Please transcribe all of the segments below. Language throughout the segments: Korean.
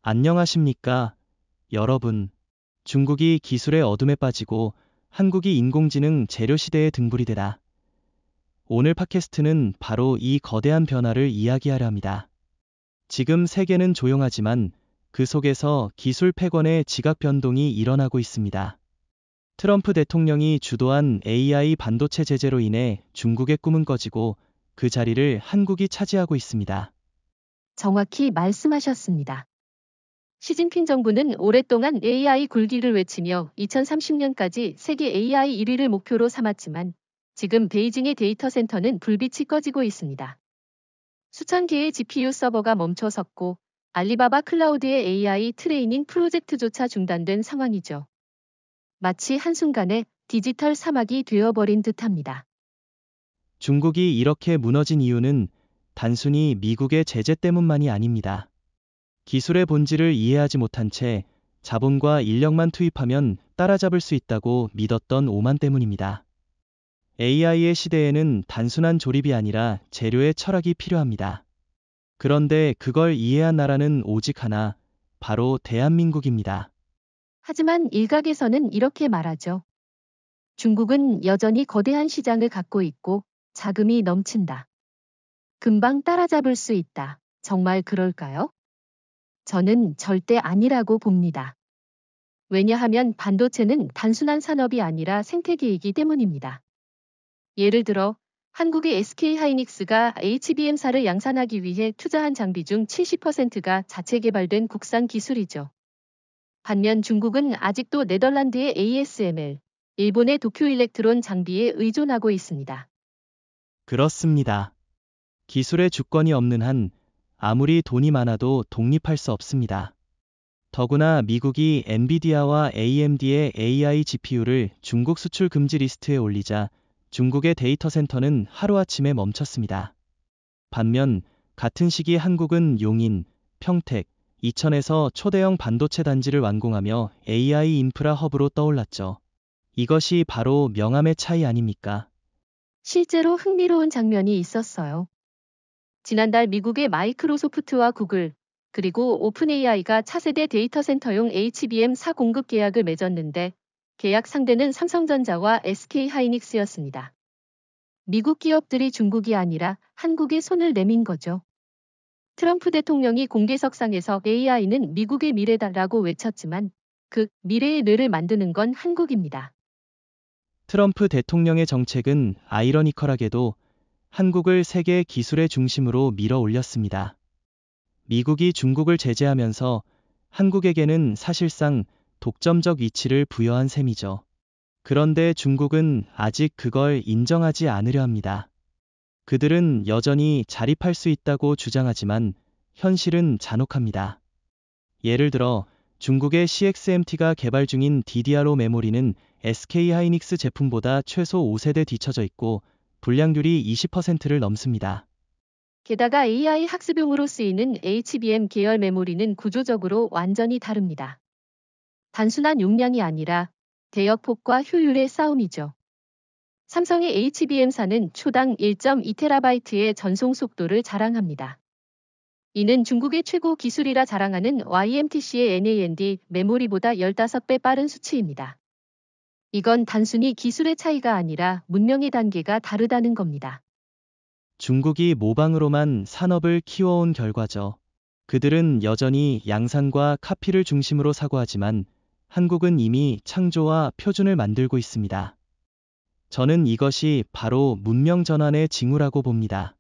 안녕하십니까, 여러분. 중국이 기술의 어둠에 빠지고 한국이 인공지능 재료 시대에 등불이 되다. 오늘 팟캐스트는 바로 이 거대한 변화를 이야기하려 합니다. 지금 세계는 조용하지만 그 속에서 기술 패권의 지각 변동이 일어나고 있습니다. 트럼프 대통령이 주도한 AI 반도체 제재로 인해 중국의 꿈은 꺼지고 그 자리를 한국이 차지하고 있습니다. 정확히 말씀하셨습니다. 시진핑 정부는 오랫동안 AI 굴기를 외치며 2030년까지 세계 AI 1위를 목표로 삼았지만 지금 베이징의 데이터 센터는 불빛이 꺼지고 있습니다. 수천 개의 GPU 서버가 멈춰섰고 알리바바 클라우드의 AI 트레이닝 프로젝트조차 중단된 상황이죠. 마치 한순간에 디지털 사막이 되어버린 듯합니다. 중국이 이렇게 무너진 이유는 단순히 미국의 제재 때문만이 아닙니다. 기술의 본질을 이해하지 못한 채 자본과 인력만 투입하면 따라잡을 수 있다고 믿었던 오만 때문입니다. AI의 시대에는 단순한 조립이 아니라 재료의 철학이 필요합니다. 그런데 그걸 이해한 나라는 오직 하나, 바로 대한민국입니다. 하지만 일각에서는 이렇게 말하죠. 중국은 여전히 거대한 시장을 갖고 있고 자금이 넘친다. 금방 따라잡을 수 있다. 정말 그럴까요? 저는 절대 아니라고 봅니다. 왜냐하면 반도체는 단순한 산업이 아니라 생태계이기 때문입니다. 예를 들어 한국의 SK하이닉스가 HBM사를 양산하기 위해 투자한 장비 중 70%가 자체 개발된 국산 기술이죠. 반면 중국은 아직도 네덜란드의 ASML, 일본의 도쿄일렉트론 장비에 의존하고 있습니다. 그렇습니다. 기술의 주권이 없는 한 아무리 돈이 많아도 독립할 수 없습니다. 더구나 미국이 엔비디아와 AMD의 AI GPU를 중국 수출 금지 리스트에 올리자 중국의 데이터 센터는 하루아침에 멈췄습니다. 반면 같은 시기 한국은 용인, 평택, 이천에서 초대형 반도체 단지를 완공하며 AI 인프라 허브로 떠올랐죠. 이것이 바로 명암의 차이 아닙니까? 실제로 흥미로운 장면이 있었어요. 지난달 미국의 마이크로소프트와 구글, 그리고 오픈AI가 차세대 데이터 센터용 HBM4 공급 계약을 맺었는데 계약 상대는 삼성전자와 SK하이닉스였습니다. 미국 기업들이 중국이 아니라 한국에 손을 내민 거죠. 트럼프 대통령이 공개석상에서 AI는 미국의 미래다라고 외쳤지만 그 미래의 뇌를 만드는 건 한국입니다. 트럼프 대통령의 정책은 아이러니컬하게도 한국을 세계 기술의 중심으로 밀어 올렸습니다. 미국이 중국을 제재하면서 한국에게는 사실상 독점적 위치를 부여한 셈이죠. 그런데 중국은 아직 그걸 인정하지 않으려 합니다. 그들은 여전히 자립할 수 있다고 주장하지만 현실은 잔혹합니다. 예를 들어 중국의 CXMT가 개발 중인 DDR5 메모리는 SK하이닉스 제품보다 최소 5세대 뒤처져 있고 불량률이 20%를 넘습니다. 게다가 AI 학습용으로 쓰이는 HBM 계열 메모리는 구조적으로 완전히 다릅니다. 단순한 용량이 아니라 대역폭과 효율의 싸움이죠. 삼성의 HBM사는 초당 1.2TB의 전송 속도를 자랑합니다. 이는 중국의 최고 기술이라 자랑하는 YMTC의 NAND 메모리보다 15배 빠른 수치입니다. 이건 단순히 기술의 차이가 아니라 문명의 단계가 다르다는 겁니다. 중국이 모방으로만 산업을 키워온 결과죠. 그들은 여전히 양산과 카피를 중심으로 사고하지만 한국은 이미 창조와 표준을 만들고 있습니다. 저는 이것이 바로 문명 전환의 징후라고 봅니다.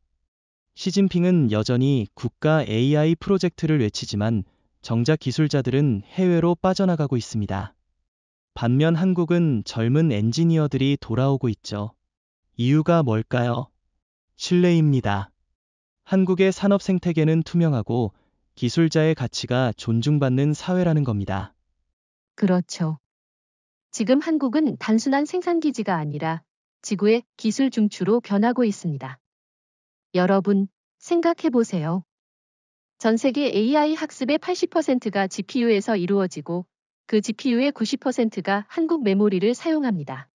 시진핑은 여전히 국가 AI 프로젝트를 외치지만 정작 기술자들은 해외로 빠져나가고 있습니다. 반면 한국은 젊은 엔지니어들이 돌아오고 있죠. 이유가 뭘까요? 신뢰입니다. 한국의 산업 생태계는 투명하고 기술자의 가치가 존중받는 사회라는 겁니다. 그렇죠. 지금 한국은 단순한 생산기지가 아니라 지구의 기술 중추로 변하고 있습니다. 여러분, 생각해보세요. 전 세계 AI 학습의 80%가 GPU에서 이루어지고 그 GPU의 90%가 한국 메모리를 사용합니다.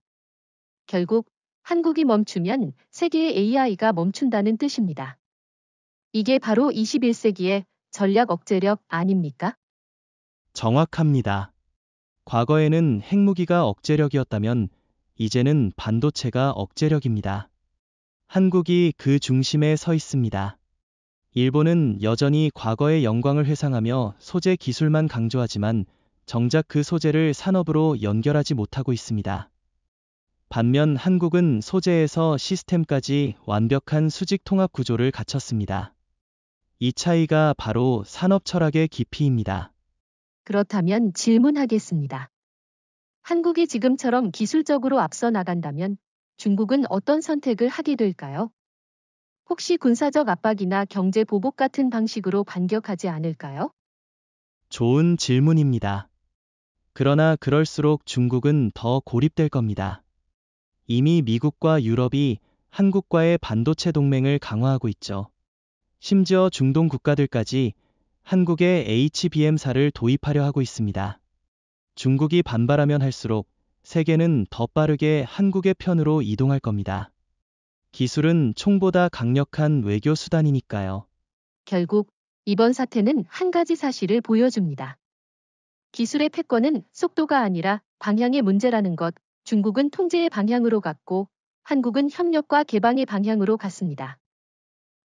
결국 한국이 멈추면 세계의 AI가 멈춘다는 뜻입니다. 이게 바로 21세기의 전략 억제력 아닙니까? 정확합니다. 과거에는 핵무기가 억제력이었다면 이제는 반도체가 억제력입니다. 한국이 그 중심에 서 있습니다. 일본은 여전히 과거의 영광을 회상하며 소재 기술만 강조하지만 정작 그 소재를 산업으로 연결하지 못하고 있습니다. 반면 한국은 소재에서 시스템까지 완벽한 수직 통합 구조를 갖췄습니다. 이 차이가 바로 산업 철학의 깊이입니다. 그렇다면 질문하겠습니다. 한국이 지금처럼 기술적으로 앞서 나간다면 중국은 어떤 선택을 하게 될까요? 혹시 군사적 압박이나 경제 보복 같은 방식으로 반격하지 않을까요? 좋은 질문입니다. 그러나 그럴수록 중국은 더 고립될 겁니다. 이미 미국과 유럽이 한국과의 반도체 동맹을 강화하고 있죠. 심지어 중동 국가들까지 한국의 HBM사를 도입하려 하고 있습니다. 중국이 반발하면 할수록 세계는 더 빠르게 한국의 편으로 이동할 겁니다. 기술은 총보다 강력한 외교 수단이니까요. 결국 이번 사태는 한 가지 사실을 보여줍니다. 기술의 패권은 속도가 아니라 방향의 문제라는 것. 중국은 통제의 방향으로 갔고 한국은 협력과 개방의 방향으로 갔습니다.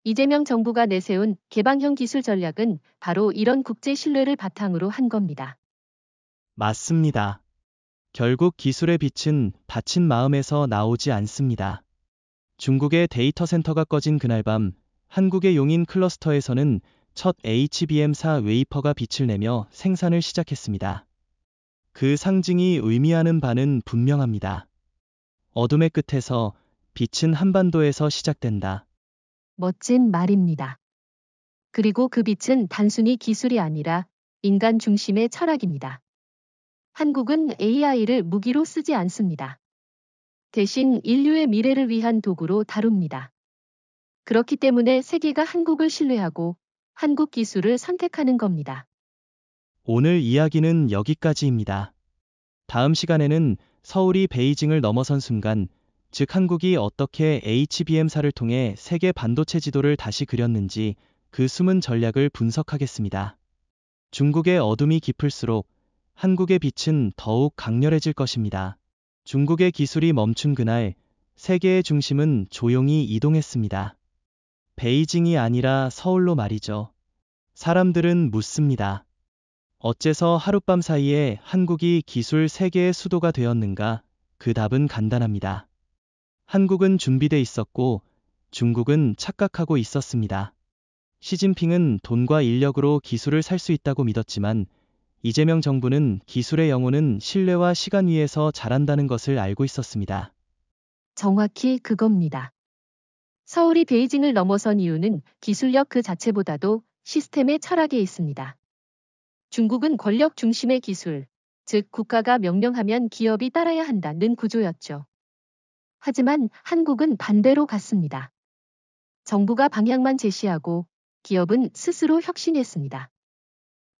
이재명 정부가 내세운 개방형 기술 전략은 바로 이런 국제 신뢰를 바탕으로 한 겁니다. 맞습니다. 결국 기술의 빛은 닫힌 마음에서 나오지 않습니다. 중국의 데이터 센터가 꺼진 그날 밤 한국의 용인 클러스터에서는 첫 HBM사 웨이퍼가 빛을 내며 생산을 시작했습니다. 그 상징이 의미하는 바는 분명합니다. 어둠의 끝에서 빛은 한반도에서 시작된다. 멋진 말입니다. 그리고 그 빛은 단순히 기술이 아니라 인간 중심의 철학입니다. 한국은 AI를 무기로 쓰지 않습니다. 대신 인류의 미래를 위한 도구로 다룹니다. 그렇기 때문에 세계가 한국을 신뢰하고 한국 기술을 선택하는 겁니다. 오늘 이야기는 여기까지입니다. 다음 시간에는 서울이 베이징을 넘어선 순간, 즉 한국이 어떻게 HBM사를 통해 세계 반도체 지도를 다시 그렸는지 그 숨은 전략을 분석하겠습니다. 중국의 어둠이 깊을수록 한국의 빛은 더욱 강렬해질 것입니다. 중국의 기술이 멈춘 그날, 세계의 중심은 조용히 이동했습니다. 베이징이 아니라 서울로 말이죠. 사람들은 묻습니다. 어째서 하룻밤 사이에 한국이 기술 세계의 수도가 되었는가? 그 답은 간단합니다. 한국은 준비돼 있었고 중국은 착각하고 있었습니다. 시진핑은 돈과 인력으로 기술을 살 수 있다고 믿었지만 이재명 정부는 기술의 영혼은 신뢰와 시간 위에서 자란다는 것을 알고 있었습니다. 정확히 그겁니다. 서울이 베이징을 넘어선 이유는 기술력 그 자체보다도 시스템의 철학에 있습니다. 중국은 권력 중심의 기술, 즉 국가가 명령하면 기업이 따라야 한다는 구조였죠. 하지만 한국은 반대로 갔습니다. 정부가 방향만 제시하고 기업은 스스로 혁신했습니다.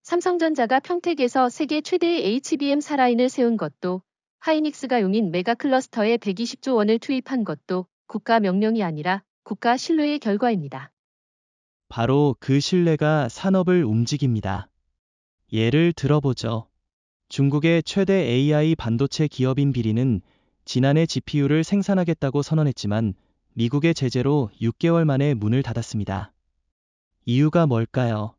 삼성전자가 평택에서 세계 최대의 HBM 사라인을 세운 것도, 하이닉스가 용인 메가클러스터에 120조 원을 투입한 것도 국가 명령이 아니라 국가 신뢰의 결과입니다. 바로 그 신뢰가 산업을 움직입니다. 예를 들어보죠. 중국의 최대 AI 반도체 기업인 비리는 지난해 GPU를 생산하겠다고 선언했지만 미국의 제재로 6개월 만에 문을 닫았습니다. 이유가 뭘까요?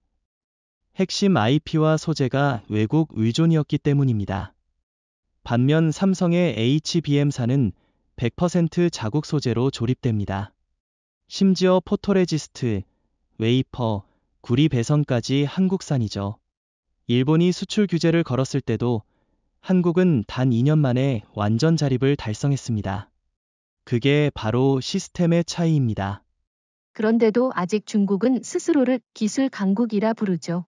핵심 IP와 소재가 외국 의존이었기 때문입니다. 반면 삼성의 HBM사는 100% 자국 소재로 조립됩니다. 심지어 포토레지스트, 웨이퍼, 구리 배선까지 한국산이죠. 일본이 수출 규제를 걸었을 때도 한국은 단 2년 만에 완전 자립을 달성했습니다. 그게 바로 시스템의 차이입니다. 그런데도 아직 중국은 스스로를 기술 강국이라 부르죠.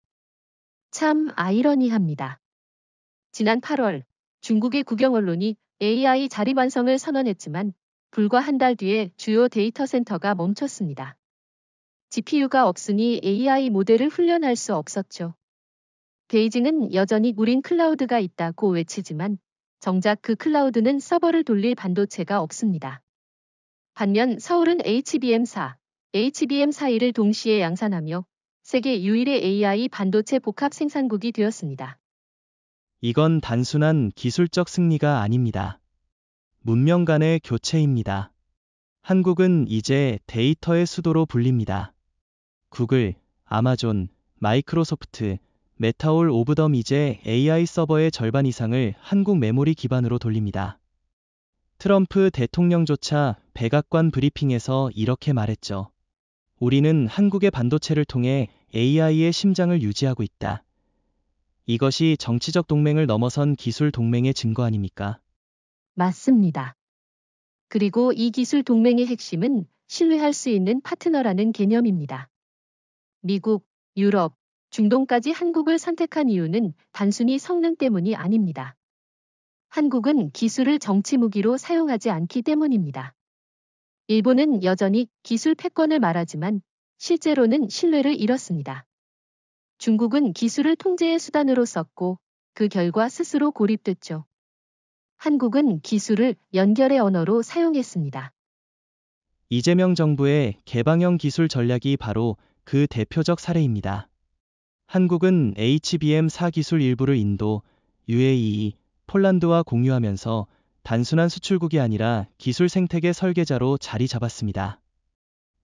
참 아이러니합니다. 지난 8월 중국의 국영 언론이 AI 자립 완성을 선언했지만 불과 한 달 뒤에 주요 데이터 센터가 멈췄습니다. GPU가 없으니 AI 모델을 훈련할 수 없었죠. 베이징은 여전히 우린 클라우드가 있다고 외치지만 정작 그 클라우드는 서버를 돌릴 반도체가 없습니다. 반면 서울은 HBM4를 동시에 양산하며 세계 유일의 AI 반도체 복합 생산국이 되었습니다. 이건 단순한 기술적 승리가 아닙니다. 문명 간의 교체입니다. 한국은 이제 데이터의 수도로 불립니다. 구글, 아마존, 마이크로소프트, 메타올 오브 덤 이제 AI 서버의 절반 이상을 한국 메모리 기반으로 돌립니다. 트럼프 대통령조차 백악관 브리핑에서 이렇게 말했죠. 우리는 한국의 반도체를 통해 AI의 심장을 유지하고 있다. 이것이 정치적 동맹을 넘어선 기술 동맹의 증거 아닙니까? 맞습니다. 그리고 이 기술 동맹의 핵심은 신뢰할 수 있는 파트너라는 개념입니다. 미국, 유럽, 중동까지 한국을 선택한 이유는 단순히 성능 때문이 아닙니다. 한국은 기술을 정치 무기로 사용하지 않기 때문입니다. 일본은 여전히 기술 패권을 말하지만 실제로는 신뢰를 잃었습니다. 중국은 기술을 통제의 수단으로 썼고 그 결과 스스로 고립됐죠. 한국은 기술을 연결의 언어로 사용했습니다. 이재명 정부의 개방형 기술 전략이 바로 그 대표적 사례입니다. 한국은 HBM4 기술 일부를 인도, UAE, 폴란드와 공유하면서 단순한 수출국이 아니라 기술 생태계 설계자로 자리 잡았습니다.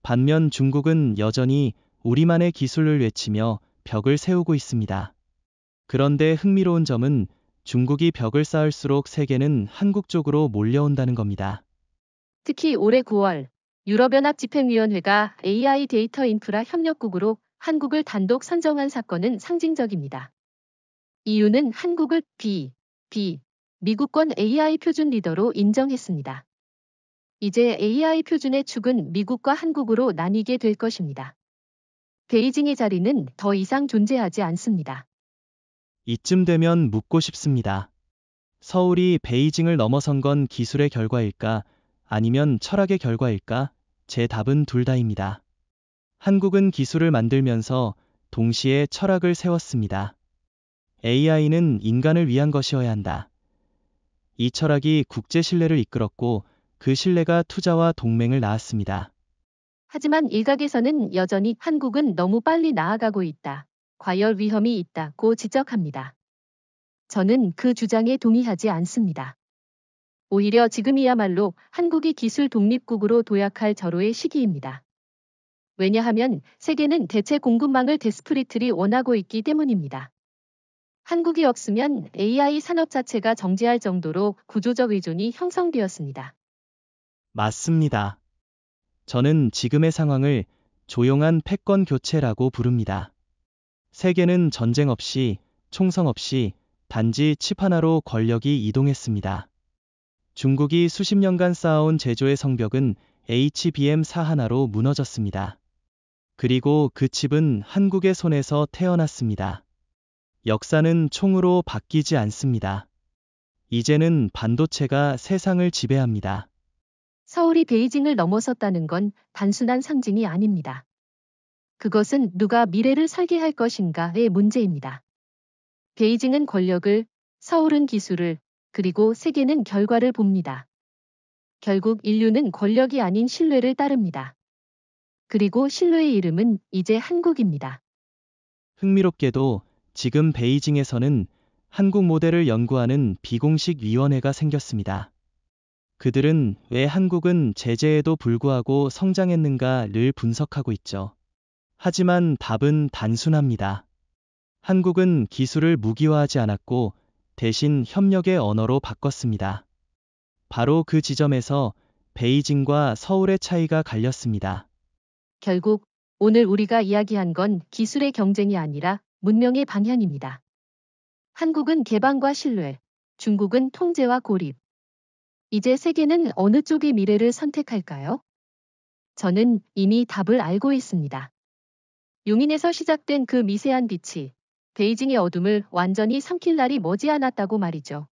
반면 중국은 여전히 우리만의 기술을 외치며 벽을 세우고 있습니다. 그런데 흥미로운 점은 중국이 벽을 쌓을수록 세계는 한국 쪽으로 몰려온다는 겁니다. 특히 올해 9월 유럽연합집행위원회가 AI 데이터 인프라 협력국으로 한국을 단독 선정한 사건은 상징적입니다. 이유는 한국을 미국권 AI 표준 리더로 인정했습니다. 이제 AI 표준의 축은 미국과 한국으로 나뉘게 될 것입니다. 베이징의 자리는 더 이상 존재하지 않습니다. 이쯤 되면 묻고 싶습니다. 서울이 베이징을 넘어선 건 기술의 결과일까? 아니면 철학의 결과일까? 제 답은 둘 다입니다. 한국은 기술을 만들면서 동시에 철학을 세웠습니다. AI는 인간을 위한 것이어야 한다. 이 철학이 국제 신뢰를 이끌었고 그 신뢰가 투자와 동맹을 낳았습니다. 하지만 일각에서는 여전히 한국은 너무 빨리 나아가고 있다. 과열 위험이 있다고 지적합니다. 저는 그 주장에 동의하지 않습니다. 오히려 지금이야말로 한국이 기술 독립국으로 도약할 절호의 시기입니다. 왜냐하면 세계는 대체 공급망을 데스프리트리 원하고 있기 때문입니다. 한국이 없으면 AI 산업 자체가 정지할 정도로 구조적 의존이 형성되었습니다. 맞습니다. 저는 지금의 상황을 조용한 패권 교체라고 부릅니다. 세계는 전쟁 없이, 총성 없이 단지 칩 하나로 권력이 이동했습니다. 중국이 수십 년간 쌓아온 제조의 성벽은 HBM4 하나로 무너졌습니다. 그리고 그 칩은 한국의 손에서 태어났습니다. 역사는 총으로 바뀌지 않습니다. 이제는 반도체가 세상을 지배합니다. 서울이 베이징을 넘어섰다는 건 단순한 상징이 아닙니다. 그것은 누가 미래를 설계할 것인가의 문제입니다. 베이징은 권력을, 서울은 기술을, 그리고 세계는 결과를 봅니다. 결국 인류는 권력이 아닌 신뢰를 따릅니다. 그리고 신뢰의 이름은 이제 한국입니다. 흥미롭게도 지금 베이징에서는 한국 모델을 연구하는 비공식 위원회가 생겼습니다. 그들은 왜 한국은 제재에도 불구하고 성장했는가를 분석하고 있죠. 하지만 답은 단순합니다. 한국은 기술을 무기화하지 않았고 대신 협력의 언어로 바꿨습니다. 바로 그 지점에서 베이징과 서울의 차이가 갈렸습니다. 결국 오늘 우리가 이야기한 건 기술의 경쟁이 아니라 문명의 방향입니다. 한국은 개방과 신뢰, 중국은 통제와 고립. 이제 세계는 어느 쪽의 미래를 선택할까요? 저는 이미 답을 알고 있습니다. 용인에서 시작된 그 미세한 빛이 베이징의 어둠을 완전히 삼킬 날이 머지않았다고 말이죠.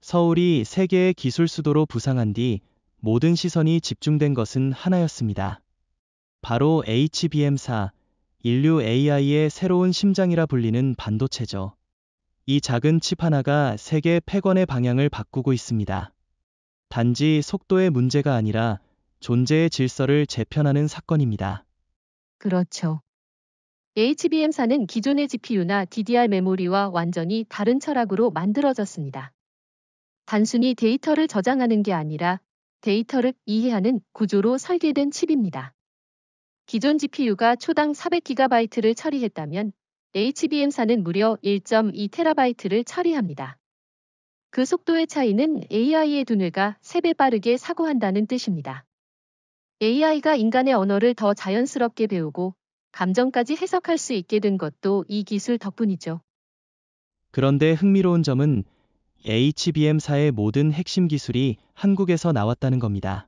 서울이 세계의 기술 수도로 부상한 뒤 모든 시선이 집중된 것은 하나였습니다. 바로 HBM4, 인류 AI의 새로운 심장이라 불리는 반도체죠. 이 작은 칩 하나가 세계 패권의 방향을 바꾸고 있습니다. 단지 속도의 문제가 아니라 존재의 질서를 재편하는 사건입니다. 그렇죠. HBM사는 기존의 GPU나 DDR 메모리와 완전히 다른 철학으로 만들어졌습니다. 단순히 데이터를 저장하는 게 아니라 데이터를 이해하는 구조로 설계된 칩입니다. 기존 GPU가 초당 400GB를 처리했다면 HBM사는 무려 1.2TB를 처리합니다. 그 속도의 차이는 AI의 두뇌가 3배 빠르게 사고한다는 뜻입니다. AI가 인간의 언어를 더 자연스럽게 배우고 감정까지 해석할 수 있게 된 것도 이 기술 덕분이죠. 그런데 흥미로운 점은 HBM사의 모든 핵심 기술이 한국에서 나왔다는 겁니다.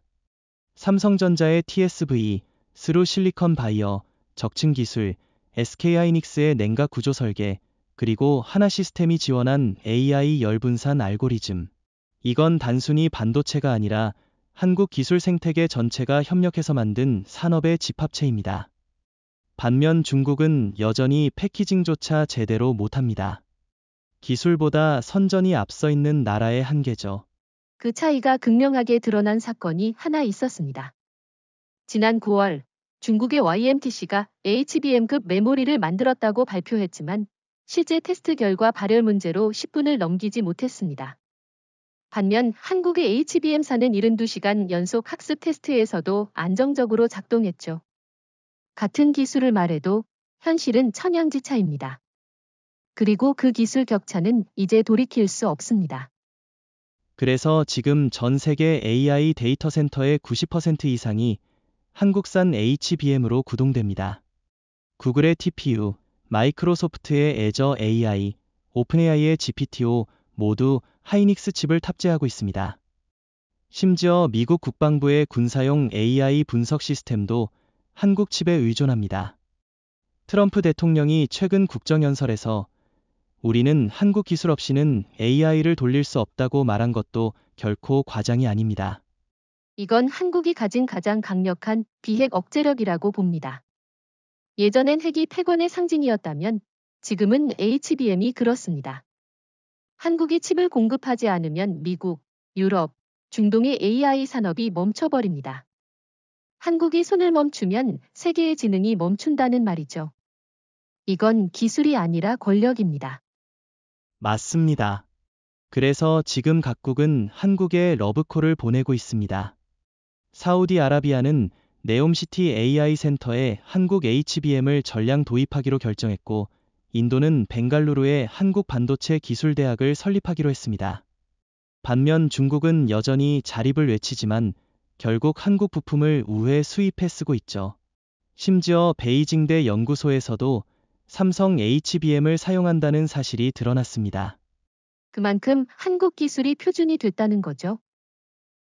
삼성전자의 TSV, 스루 실리컨 바이어, 적층 기술, SK하이닉스의 냉각 구조 설계, 그리고 하나시스템이 지원한 AI 열분산 알고리즘. 이건 단순히 반도체가 아니라 한국 기술 생태계 전체가 협력해서 만든 산업의 집합체입니다. 반면 중국은 여전히 패키징조차 제대로 못합니다. 기술보다 선전이 앞서 있는 나라의 한계죠. 그 차이가 극명하게 드러난 사건이 하나 있었습니다. 지난 9월 중국의 YMTC가 HBM급 메모리를 만들었다고 발표했지만 실제 테스트 결과 발열 문제로 10분을 넘기지 못했습니다. 반면 한국의 HBM사는 72시간 연속 학습 테스트에서도 안정적으로 작동했죠. 같은 기술을 말해도 현실은 천양지차입니다. 그리고 그 기술 격차는 이제 돌이킬 수 없습니다. 그래서 지금 전 세계 AI 데이터 센터의 90% 이상이 한국산 HBM으로 구동됩니다. 구글의 TPU, 마이크로소프트의 애저 AI, 오픈AI의 GPT-O 모두 하이닉스 칩을 탑재하고 있습니다. 심지어 미국 국방부의 군사용 AI 분석 시스템도 한국 칩에 의존합니다. 트럼프 대통령이 최근 국정연설에서 우리는 한국 기술 없이는 AI를 돌릴 수 없다고 말한 것도 결코 과장이 아닙니다. 이건 한국이 가진 가장 강력한 비핵 억제력이라고 봅니다. 예전엔 핵이 패권의 상징이었다면 지금은 HBM이 그렇습니다. 한국이 칩을 공급하지 않으면 미국, 유럽, 중동의 AI 산업이 멈춰버립니다. 한국이 손을 멈추면 세계의 진흥이 멈춘다는 말이죠. 이건 기술이 아니라 권력입니다. 맞습니다. 그래서 지금 각국은 한국에 러브콜을 보내고 있습니다. 사우디아라비아는 네옴시티 AI 센터에 한국 HBM을 전량 도입하기로 결정했고, 인도는 벵갈루루에 한국 반도체 기술대학을 설립하기로 했습니다. 반면 중국은 여전히 자립을 외치지만 결국 한국 부품을 우회 수입해 쓰고 있죠. 심지어 베이징대 연구소에서도 삼성 HBM을 사용한다는 사실이 드러났습니다. 그만큼 한국 기술이 표준이 됐다는 거죠.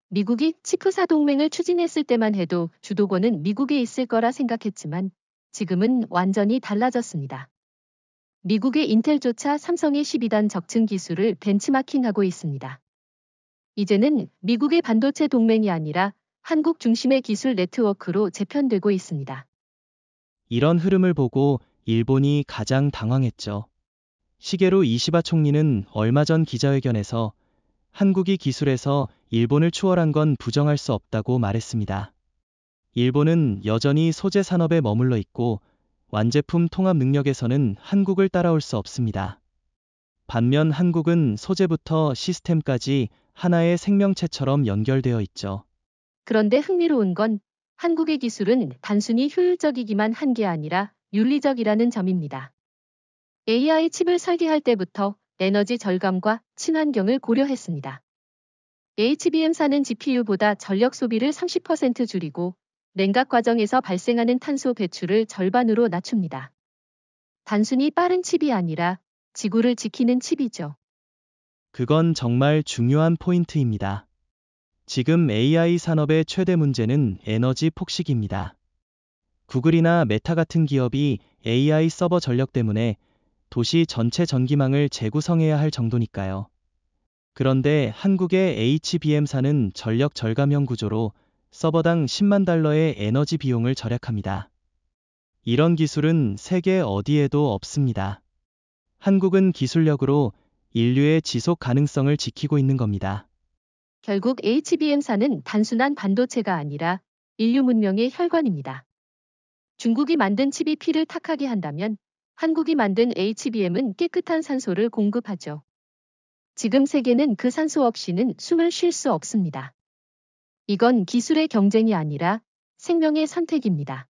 미국이 치프사 동맹을 추진했을 때만 해도 주도권은 미국에 있을 거라 생각했지만 지금은 완전히 달라졌습니다. 미국의 인텔조차 삼성의 12단 적층 기술을 벤치마킹하고 있습니다. 이제는 미국의 반도체 동맹이 아니라 한국 중심의 기술 네트워크로 재편되고 있습니다. 이런 흐름을 보고 일본이 가장 당황했죠. 시게루 이시바 총리는 얼마 전 기자회견에서 한국이 기술에서 일본을 추월한 건 부정할 수 없다고 말했습니다. 일본은 여전히 소재 산업에 머물러 있고 완제품 통합 능력에서는 한국을 따라올 수 없습니다. 반면 한국은 소재부터 시스템까지 하나의 생명체처럼 연결되어 있죠. 그런데 흥미로운 건 한국의 기술은 단순히 효율적이기만 한 게 아니라 윤리적이라는 점입니다. AI 칩을 설계할 때부터 에너지 절감과 친환경을 고려했습니다. HBM사는 GPU보다 전력 소비를 30% 줄이고 냉각 과정에서 발생하는 탄소 배출을 절반으로 낮춥니다. 단순히 빠른 칩이 아니라 지구를 지키는 칩이죠. 그건 정말 중요한 포인트입니다. 지금 AI 산업의 최대 문제는 에너지 폭식입니다. 구글이나 메타 같은 기업이 AI 서버 전력 때문에 도시 전체 전기망을 재구성해야 할 정도니까요. 그런데 한국의 HBM사는 전력 절감형 구조로 서버당 10만 달러의 에너지 비용을 절약합니다. 이런 기술은 세계 어디에도 없습니다. 한국은 기술력으로 인류의 지속 가능성을 지키고 있는 겁니다. 결국 HBM사는 단순한 반도체가 아니라 인류 문명의 혈관입니다. 중국이 만든 칩이 피를 탁하게 한다면 한국이 만든 HBM은 깨끗한 산소를 공급하죠. 지금 세계는 그 산소 없이는 숨을 쉴 수 없습니다. 이건 기술의 경쟁이 아니라 생명의 선택입니다.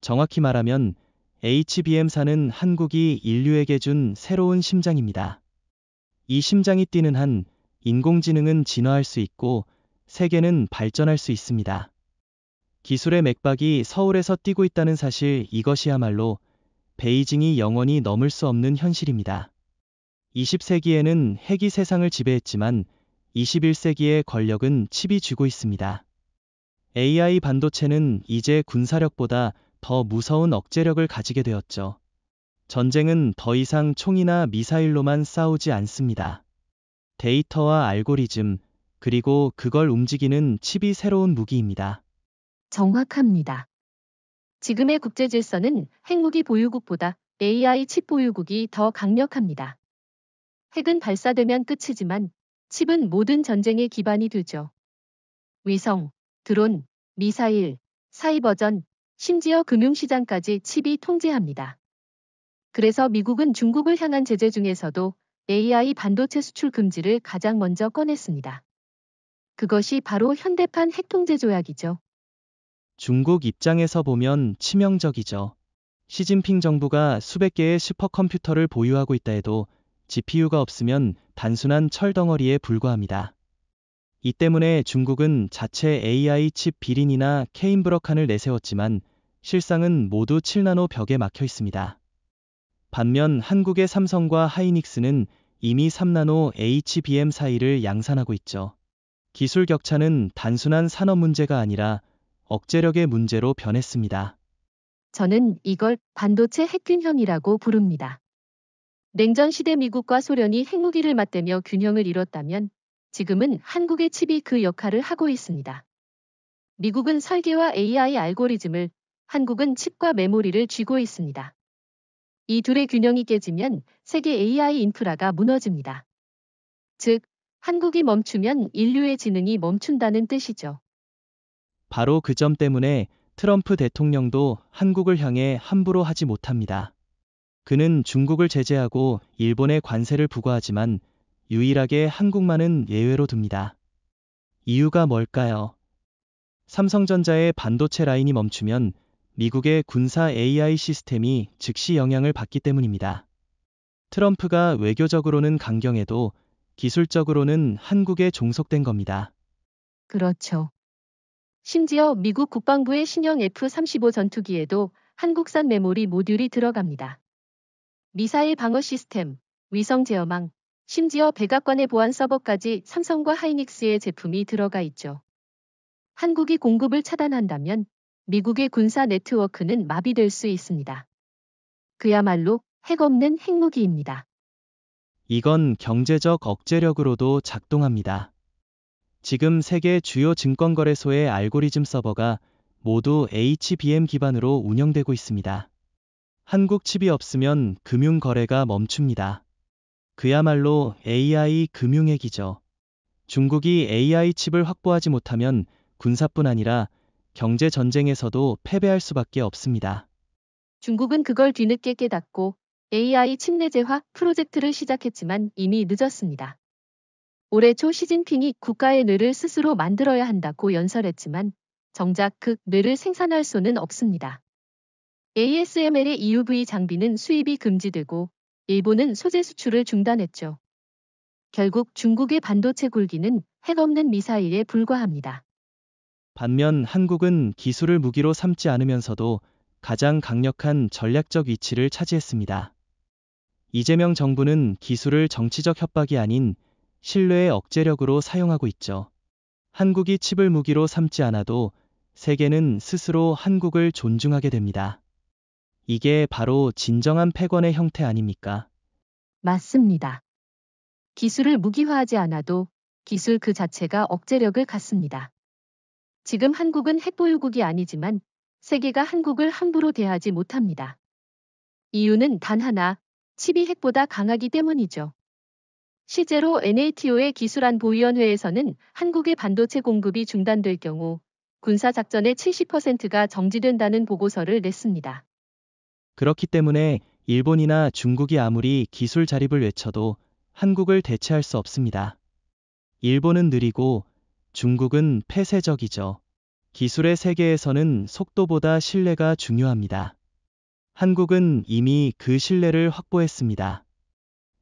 정확히 말하면 HBM사는 한국이 인류에게 준 새로운 심장입니다. 이 심장이 뛰는 한 인공지능은 진화할 수 있고 세계는 발전할 수 있습니다. 기술의 맥박이 서울에서 뛰고 있다는 사실, 이것이야말로 베이징이 영원히 넘을 수 없는 현실입니다. 20세기에는 핵이 세상을 지배했지만 21세기의 권력은 칩이 쥐고 있습니다. AI 반도체는 이제 군사력보다 더 무서운 억제력을 가지게 되었죠. 전쟁은 더 이상 총이나 미사일로만 싸우지 않습니다. 데이터와 알고리즘, 그리고 그걸 움직이는 칩이 새로운 무기입니다. 정확합니다. 지금의 국제 질서는 핵무기 보유국보다 AI 칩 보유국이 더 강력합니다. 핵은 발사되면 끝이지만 칩은 모든 전쟁의 기반이 되죠. 위성, 드론, 미사일, 사이버전, 심지어 금융시장까지 칩이 통제합니다. 그래서 미국은 중국을 향한 제재 중에서도 AI 반도체 수출 금지를 가장 먼저 꺼냈습니다. 그것이 바로 현대판 핵통제 조약이죠. 중국 입장에서 보면 치명적이죠. 시진핑 정부가 수백 개의 슈퍼컴퓨터를 보유하고 있다 해도 GPU가 없으면 단순한 철덩어리에 불과합니다. 이 때문에 중국은 자체 AI 칩 비린이나 케인브러칸을 내세웠지만 실상은 모두 7나노 벽에 막혀 있습니다. 반면 한국의 삼성과 하이닉스는 이미 3나노 HBM 사이를 양산하고 있죠. 기술 격차는 단순한 산업 문제가 아니라 억제력의 문제로 변했습니다. 저는 이걸 반도체 핵균형이라고 부릅니다. 냉전 시대 미국과 소련이 핵무기를 맞대며 균형을 이뤘다면 지금은 한국의 칩이 그 역할을 하고 있습니다. 미국은 설계와 AI 알고리즘을, 한국은 칩과 메모리를 쥐고 있습니다. 이 둘의 균형이 깨지면 세계 AI 인프라가 무너집니다. 즉, 한국이 멈추면 인류의 지능이 멈춘다는 뜻이죠. 바로 그 점 때문에 트럼프 대통령도 한국을 향해 함부로 하지 못합니다. 그는 중국을 제재하고 일본에 관세를 부과하지만 유일하게 한국만은 예외로 둡니다. 이유가 뭘까요? 삼성전자의 반도체 라인이 멈추면 미국의 군사 AI 시스템이 즉시 영향을 받기 때문입니다. 트럼프가 외교적으로는 강경해도 기술적으로는 한국에 종속된 겁니다. 그렇죠. 심지어 미국 국방부의 신형 F-35 전투기에도 한국산 메모리 모듈이 들어갑니다. 미사일 방어 시스템, 위성 제어망, 심지어 백악관의 보안 서버까지 삼성과 하이닉스의 제품이 들어가 있죠. 한국이 공급을 차단한다면 미국의 군사 네트워크는 마비될 수 있습니다. 그야말로 핵 없는 핵무기입니다. 이건 경제적 억제력으로도 작동합니다. 지금 세계 주요 증권거래소의 알고리즘 서버가 모두 HBM 기반으로 운영되고 있습니다. 한국 칩이 없으면 금융 거래가 멈춥니다. 그야말로 AI 금융핵이죠. 중국이 AI 칩을 확보하지 못하면 군사뿐 아니라 경제 전쟁에서도 패배할 수밖에 없습니다. 중국은 그걸 뒤늦게 깨닫고 AI 칩 내재화 프로젝트를 시작했지만 이미 늦었습니다. 올해 초 시진핑이 국가의 뇌를 스스로 만들어야 한다고 연설했지만 정작 그 뇌를 생산할 수는 없습니다. ASML의 EUV 장비는 수입이 금지되고 일본은 소재 수출을 중단했죠. 결국 중국의 반도체 굴기는 핵 없는 미사일에 불과합니다. 반면 한국은 기술을 무기로 삼지 않으면서도 가장 강력한 전략적 위치를 차지했습니다. 이재명 정부는 기술을 정치적 협박이 아닌 신뢰의 억제력으로 사용하고 있죠. 한국이 칩을 무기로 삼지 않아도 세계는 스스로 한국을 존중하게 됩니다. 이게 바로 진정한 패권의 형태 아닙니까? 맞습니다. 기술을 무기화하지 않아도 기술 그 자체가 억제력을 갖습니다. 지금 한국은 핵보유국이 아니지만 세계가 한국을 함부로 대하지 못합니다. 이유는 단 하나, 칩이 핵보다 강하기 때문이죠. 실제로 NATO의 기술안보위원회에서는 한국의 반도체 공급이 중단될 경우 군사작전의 70%가 정지된다는 보고서를 냈습니다. 그렇기 때문에 일본이나 중국이 아무리 기술 자립을 외쳐도 한국을 대체할 수 없습니다. 일본은 느리고 중국은 폐쇄적이죠. 기술의 세계에서는 속도보다 신뢰가 중요합니다. 한국은 이미 그 신뢰를 확보했습니다.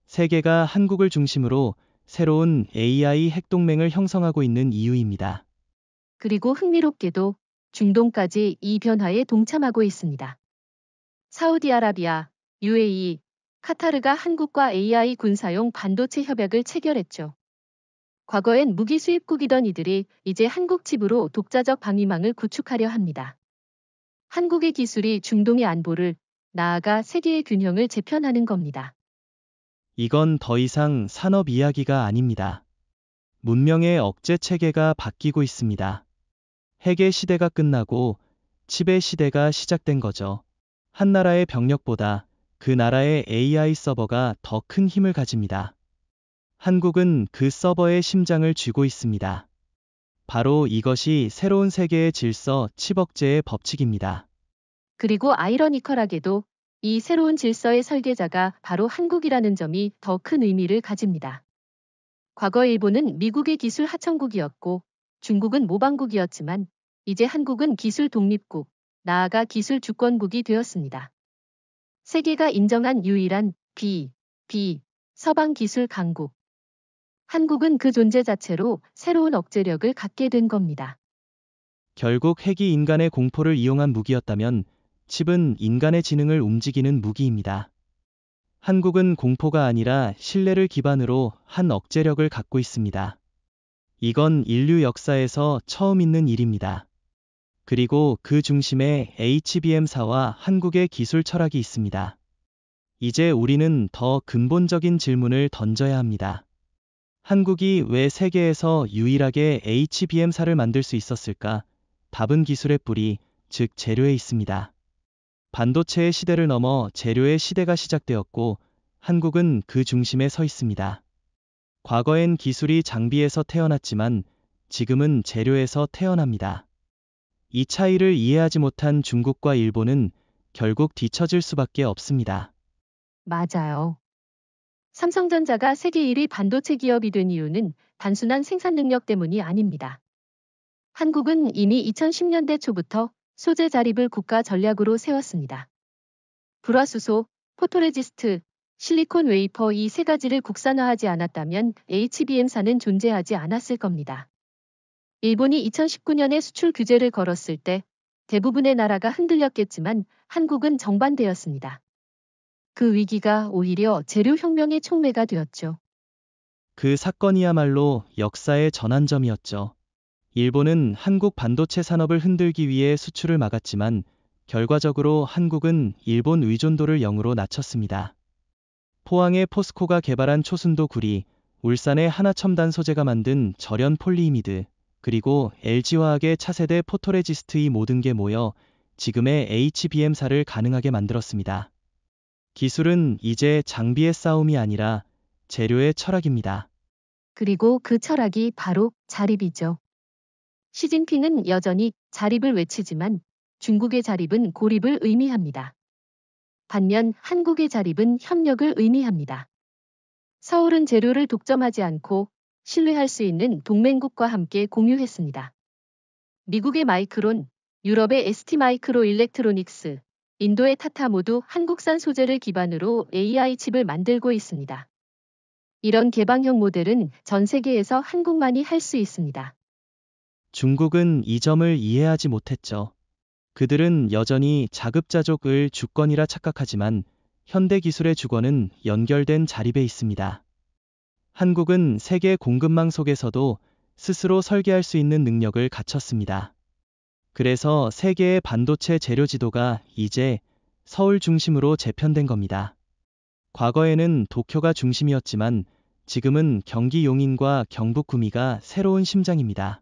세계가 한국을 중심으로 새로운 AI 핵동맹을 형성하고 있는 이유입니다. 그리고 흥미롭게도 중동까지 이 변화에 동참하고 있습니다. 사우디아라비아, UAE, 카타르가 한국과 AI 군사용 반도체 협약을 체결했죠. 과거엔 무기 수입국이던 이들이 이제 한국 칩으로 독자적 방위망을 구축하려 합니다. 한국의 기술이 중동의 안보를, 나아가 세계의 균형을 재편하는 겁니다. 이건 더 이상 산업 이야기가 아닙니다. 문명의 억제 체계가 바뀌고 있습니다. 핵의 시대가 끝나고 칩의 시대가 시작된 거죠. 한 나라의 병력보다 그 나라의 AI 서버가 더 큰 힘을 가집니다. 한국은 그 서버의 심장을 쥐고 있습니다. 바로 이것이 새로운 세계의 질서 칩억제의 법칙입니다. 그리고 아이러니컬하게도 이 새로운 질서의 설계자가 바로 한국이라는 점이 더 큰 의미를 가집니다. 과거 일본은 미국의 기술 하청국이었고 중국은 모방국이었지만 이제 한국은 기술 독립국, 나아가 기술 주권국이 되었습니다. 세계가 인정한 유일한 서방 기술 강국. 한국은 그 존재 자체로 새로운 억제력을 갖게 된 겁니다. 결국 핵이 인간의 공포를 이용한 무기였다면 칩은 인간의 지능을 움직이는 무기입니다. 한국은 공포가 아니라 신뢰를 기반으로 한 억제력을 갖고 있습니다. 이건 인류 역사에서 처음 있는 일입니다. 그리고 그 중심에 HBM사와 한국의 기술 철학이 있습니다. 이제 우리는 더 근본적인 질문을 던져야 합니다. 한국이 왜 세계에서 유일하게 HBM사를 만들 수 있었을까? 답은 기술의 뿌리, 즉 재료에 있습니다. 반도체의 시대를 넘어 재료의 시대가 시작되었고 한국은 그 중심에 서 있습니다. 과거엔 기술이 장비에서 태어났지만 지금은 재료에서 태어납니다. 이 차이를 이해하지 못한 중국과 일본은 결국 뒤처질 수밖에 없습니다. 맞아요. 삼성전자가 세계 1위 반도체 기업이 된 이유는 단순한 생산 능력 때문이 아닙니다. 한국은 이미 2010년대 초부터 소재 자립을 국가 전략으로 세웠습니다. 불화수소, 포토레지스트, 실리콘 웨이퍼 이 세 가지를 국산화하지 않았다면 HBM사는 존재하지 않았을 겁니다. 일본이 2019년에 수출 규제를 걸었을 때 대부분의 나라가 흔들렸겠지만 한국은 정반대였습니다. 그 위기가 오히려 재료혁명의 촉매가 되었죠. 그 사건이야말로 역사의 전환점이었죠. 일본은 한국 반도체 산업을 흔들기 위해 수출을 막았지만 결과적으로 한국은 일본 의존도를 0으로 낮췄습니다. 포항의 포스코가 개발한 초순도 구리, 울산의 하나첨단 소재가 만든 절연 폴리이미드, 그리고 LG화학의 차세대 포토레지스트 이 모든 게 모여 지금의 HBM사를 가능하게 만들었습니다. 기술은 이제 장비의 싸움이 아니라 재료의 철학입니다. 그리고 그 철학이 바로 자립이죠. 시진핑은 여전히 자립을 외치지만 중국의 자립은 고립을 의미합니다. 반면 한국의 자립은 협력을 의미합니다. 서울은 재료를 독점하지 않고 신뢰할 수 있는 동맹국과 함께 공유했습니다. 미국의 마이크론, 유럽의 ST마이크로 일렉트로닉스, 인도의 타타 모두 한국산 소재를 기반으로 AI 칩을 만들고 있습니다. 이런 개방형 모델은 전 세계에서 한국만이 할 수 있습니다. 중국은 이 점을 이해하지 못했죠. 그들은 여전히 자급자족을 주권이라 착각하지만 현대 기술의 주권은 연결된 자립에 있습니다. 한국은 세계 공급망 속에서도 스스로 설계할 수 있는 능력을 갖췄습니다. 그래서 세계의 반도체 재료 지도가 이제 서울 중심으로 재편된 겁니다. 과거에는 도쿄가 중심이었지만 지금은 경기 용인과 경북 구미가 새로운 심장입니다.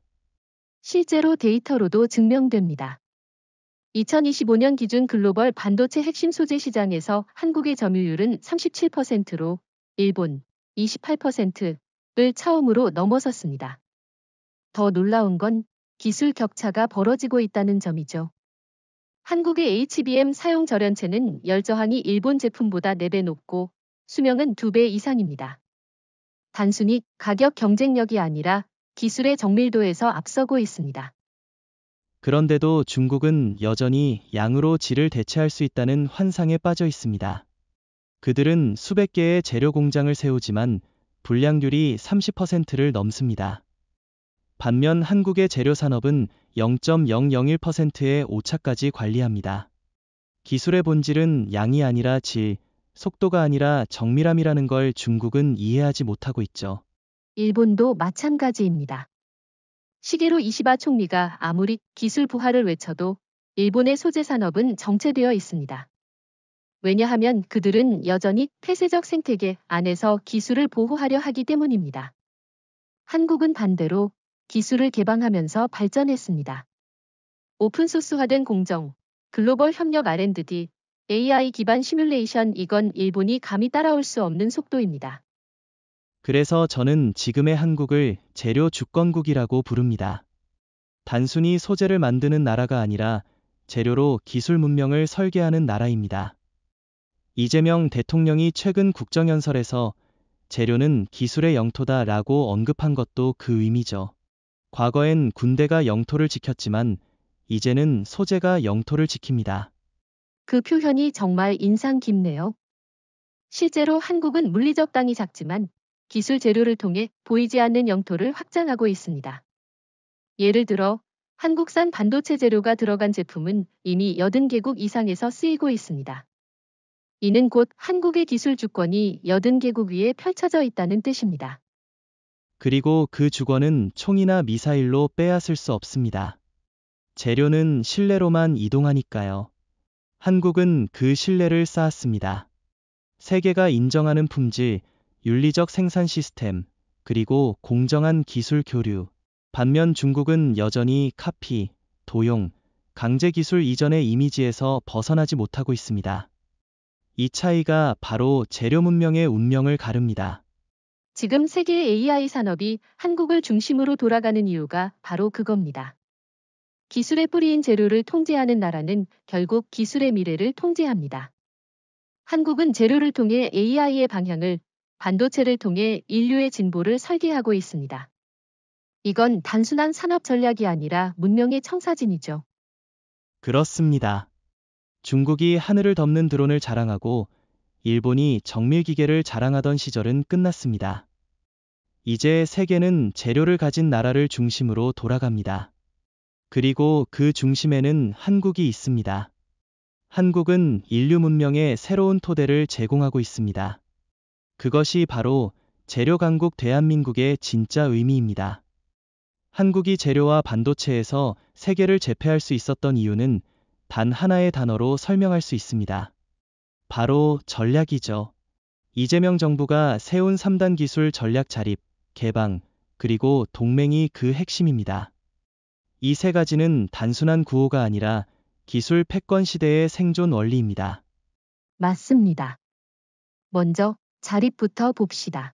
실제로 데이터로도 증명됩니다. 2025년 기준 글로벌 반도체 핵심 소재 시장에서 한국의 점유율은 37%로 일본 28%를 처음으로 넘어섰습니다. 더 놀라운 건 기술 격차가 벌어지고 있다는 점이죠. 한국의 HBM 사용 절연체는 열저항이 일본 제품보다 4배 높고 수명은 2배 이상입니다. 단순히 가격 경쟁력이 아니라 기술의 정밀도에서 앞서고 있습니다. 그런데도 중국은 여전히 양으로 질을 대체할 수 있다는 환상에 빠져 있습니다. 그들은 수백 개의 재료 공장을 세우지만 불량률이 30%를 넘습니다. 반면 한국의 재료 산업은 0.001%의 오차까지 관리합니다. 기술의 본질은 양이 아니라 질, 속도가 아니라 정밀함이라는 걸 중국은 이해하지 못하고 있죠. 일본도 마찬가지입니다. 시게로 이시바 총리가 아무리 기술 부활을 외쳐도 일본의 소재 산업은 정체되어 있습니다. 왜냐하면 그들은 여전히 폐쇄적 생태계 안에서 기술을 보호하려 하기 때문입니다. 한국은 반대로 기술을 개방하면서 발전했습니다. 오픈소스화된 공정, 글로벌 협력 R&D, AI 기반 시뮬레이션 이건 일본이 감히 따라올 수 없는 속도입니다. 그래서 저는 지금의 한국을 재료 주권국이라고 부릅니다. 단순히 소재를 만드는 나라가 아니라 재료로 기술 문명을 설계하는 나라입니다. 이재명 대통령이 최근 국정연설에서 재료는 기술의 영토다라고 언급한 것도 그 의미죠. 과거엔 군대가 영토를 지켰지만 이제는 소재가 영토를 지킵니다. 그 표현이 정말 인상 깊네요. 실제로 한국은 물리적 땅이 작지만 기술 재료를 통해 보이지 않는 영토를 확장하고 있습니다. 예를 들어 한국산 반도체 재료가 들어간 제품은 이미 80개국 이상에서 쓰이고 있습니다. 이는 곧 한국의 기술 주권이 80개국 위에 펼쳐져 있다는 뜻입니다. 그리고 그 주권은 총이나 미사일로 빼앗을 수 없습니다. 재료는 신뢰로만 이동하니까요. 한국은 그 신뢰를 쌓았습니다. 세계가 인정하는 품질, 윤리적 생산 시스템, 그리고 공정한 기술 교류. 반면 중국은 여전히 카피, 도용, 강제 기술 이전의 이미지에서 벗어나지 못하고 있습니다. 이 차이가 바로 재료 문명의 운명을 가릅니다. 지금 세계의 AI 산업이 한국을 중심으로 돌아가는 이유가 바로 그겁니다. 기술의 뿌리인 재료를 통제하는 나라는 결국 기술의 미래를 통제합니다. 한국은 재료를 통해 AI의 방향을, 반도체를 통해 인류의 진보를 설계하고 있습니다. 이건 단순한 산업 전략이 아니라 문명의 청사진이죠. 그렇습니다. 중국이 하늘을 덮는 드론을 자랑하고 일본이 정밀기계를 자랑하던 시절은 끝났습니다. 이제 세계는 재료를 가진 나라를 중심으로 돌아갑니다. 그리고 그 중심에는 한국이 있습니다. 한국은 인류 문명의 새로운 토대를 제공하고 있습니다. 그것이 바로 재료 강국 대한민국의 진짜 의미입니다. 한국이 재료와 반도체에서 세계를 제패할 수 있었던 이유는 단 하나의 단어로 설명할 수 있습니다. 바로 전략이죠. 이재명 정부가 세운 3단 기술 전략 자립, 개방, 그리고 동맹이 그 핵심입니다. 이 세 가지는 단순한 구호가 아니라 기술 패권 시대의 생존 원리입니다. 맞습니다. 먼저 자립부터 봅시다.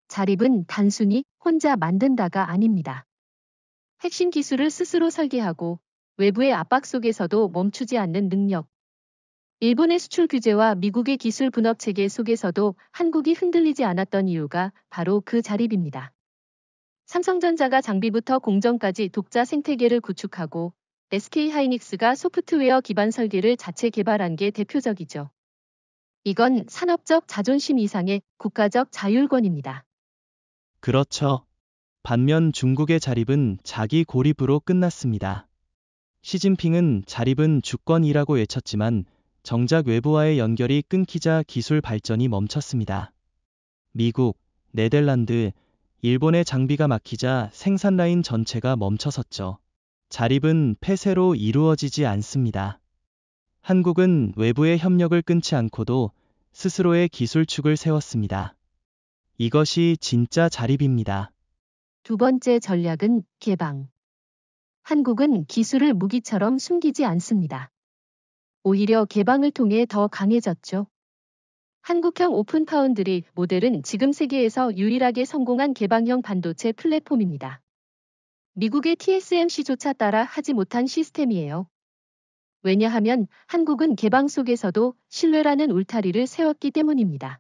자립은 단순히 혼자 만든다가 아닙니다. 핵심 기술을 스스로 설계하고 외부의 압박 속에서도 멈추지 않는 능력. 일본의 수출 규제와 미국의 기술 분업 체계 속에서도 한국이 흔들리지 않았던 이유가 바로 그 자립입니다. 삼성전자가 장비부터 공정까지 독자 생태계를 구축하고 SK하이닉스가 소프트웨어 기반 설계를 자체 개발한 게 대표적이죠. 이건 산업적 자존심 이상의 국가적 자율권입니다. 그렇죠. 반면 중국의 자립은 자기 고립으로 끝났습니다. 시진핑은 자립은 주권이라고 외쳤지만 정작 외부와의 연결이 끊기자 기술 발전이 멈췄습니다. 미국, 네덜란드, 일본의 장비가 막히자 생산 라인 전체가 멈춰섰죠. 자립은 폐쇄로 이루어지지 않습니다. 한국은 외부의 협력을 끊지 않고도 스스로의 기술축을 세웠습니다. 이것이 진짜 자립입니다. 두 번째 전략은 개방. 한국은 기술을 무기처럼 숨기지 않습니다. 오히려 개방을 통해 더 강해졌죠. 한국형 오픈 파운드리 모델은 지금 세계에서 유일하게 성공한 개방형 반도체 플랫폼입니다. 미국의 TSMC조차 따라 하지 못한 시스템이에요. 왜냐하면 한국은 개방 속에서도 신뢰라는 울타리를 세웠기 때문입니다.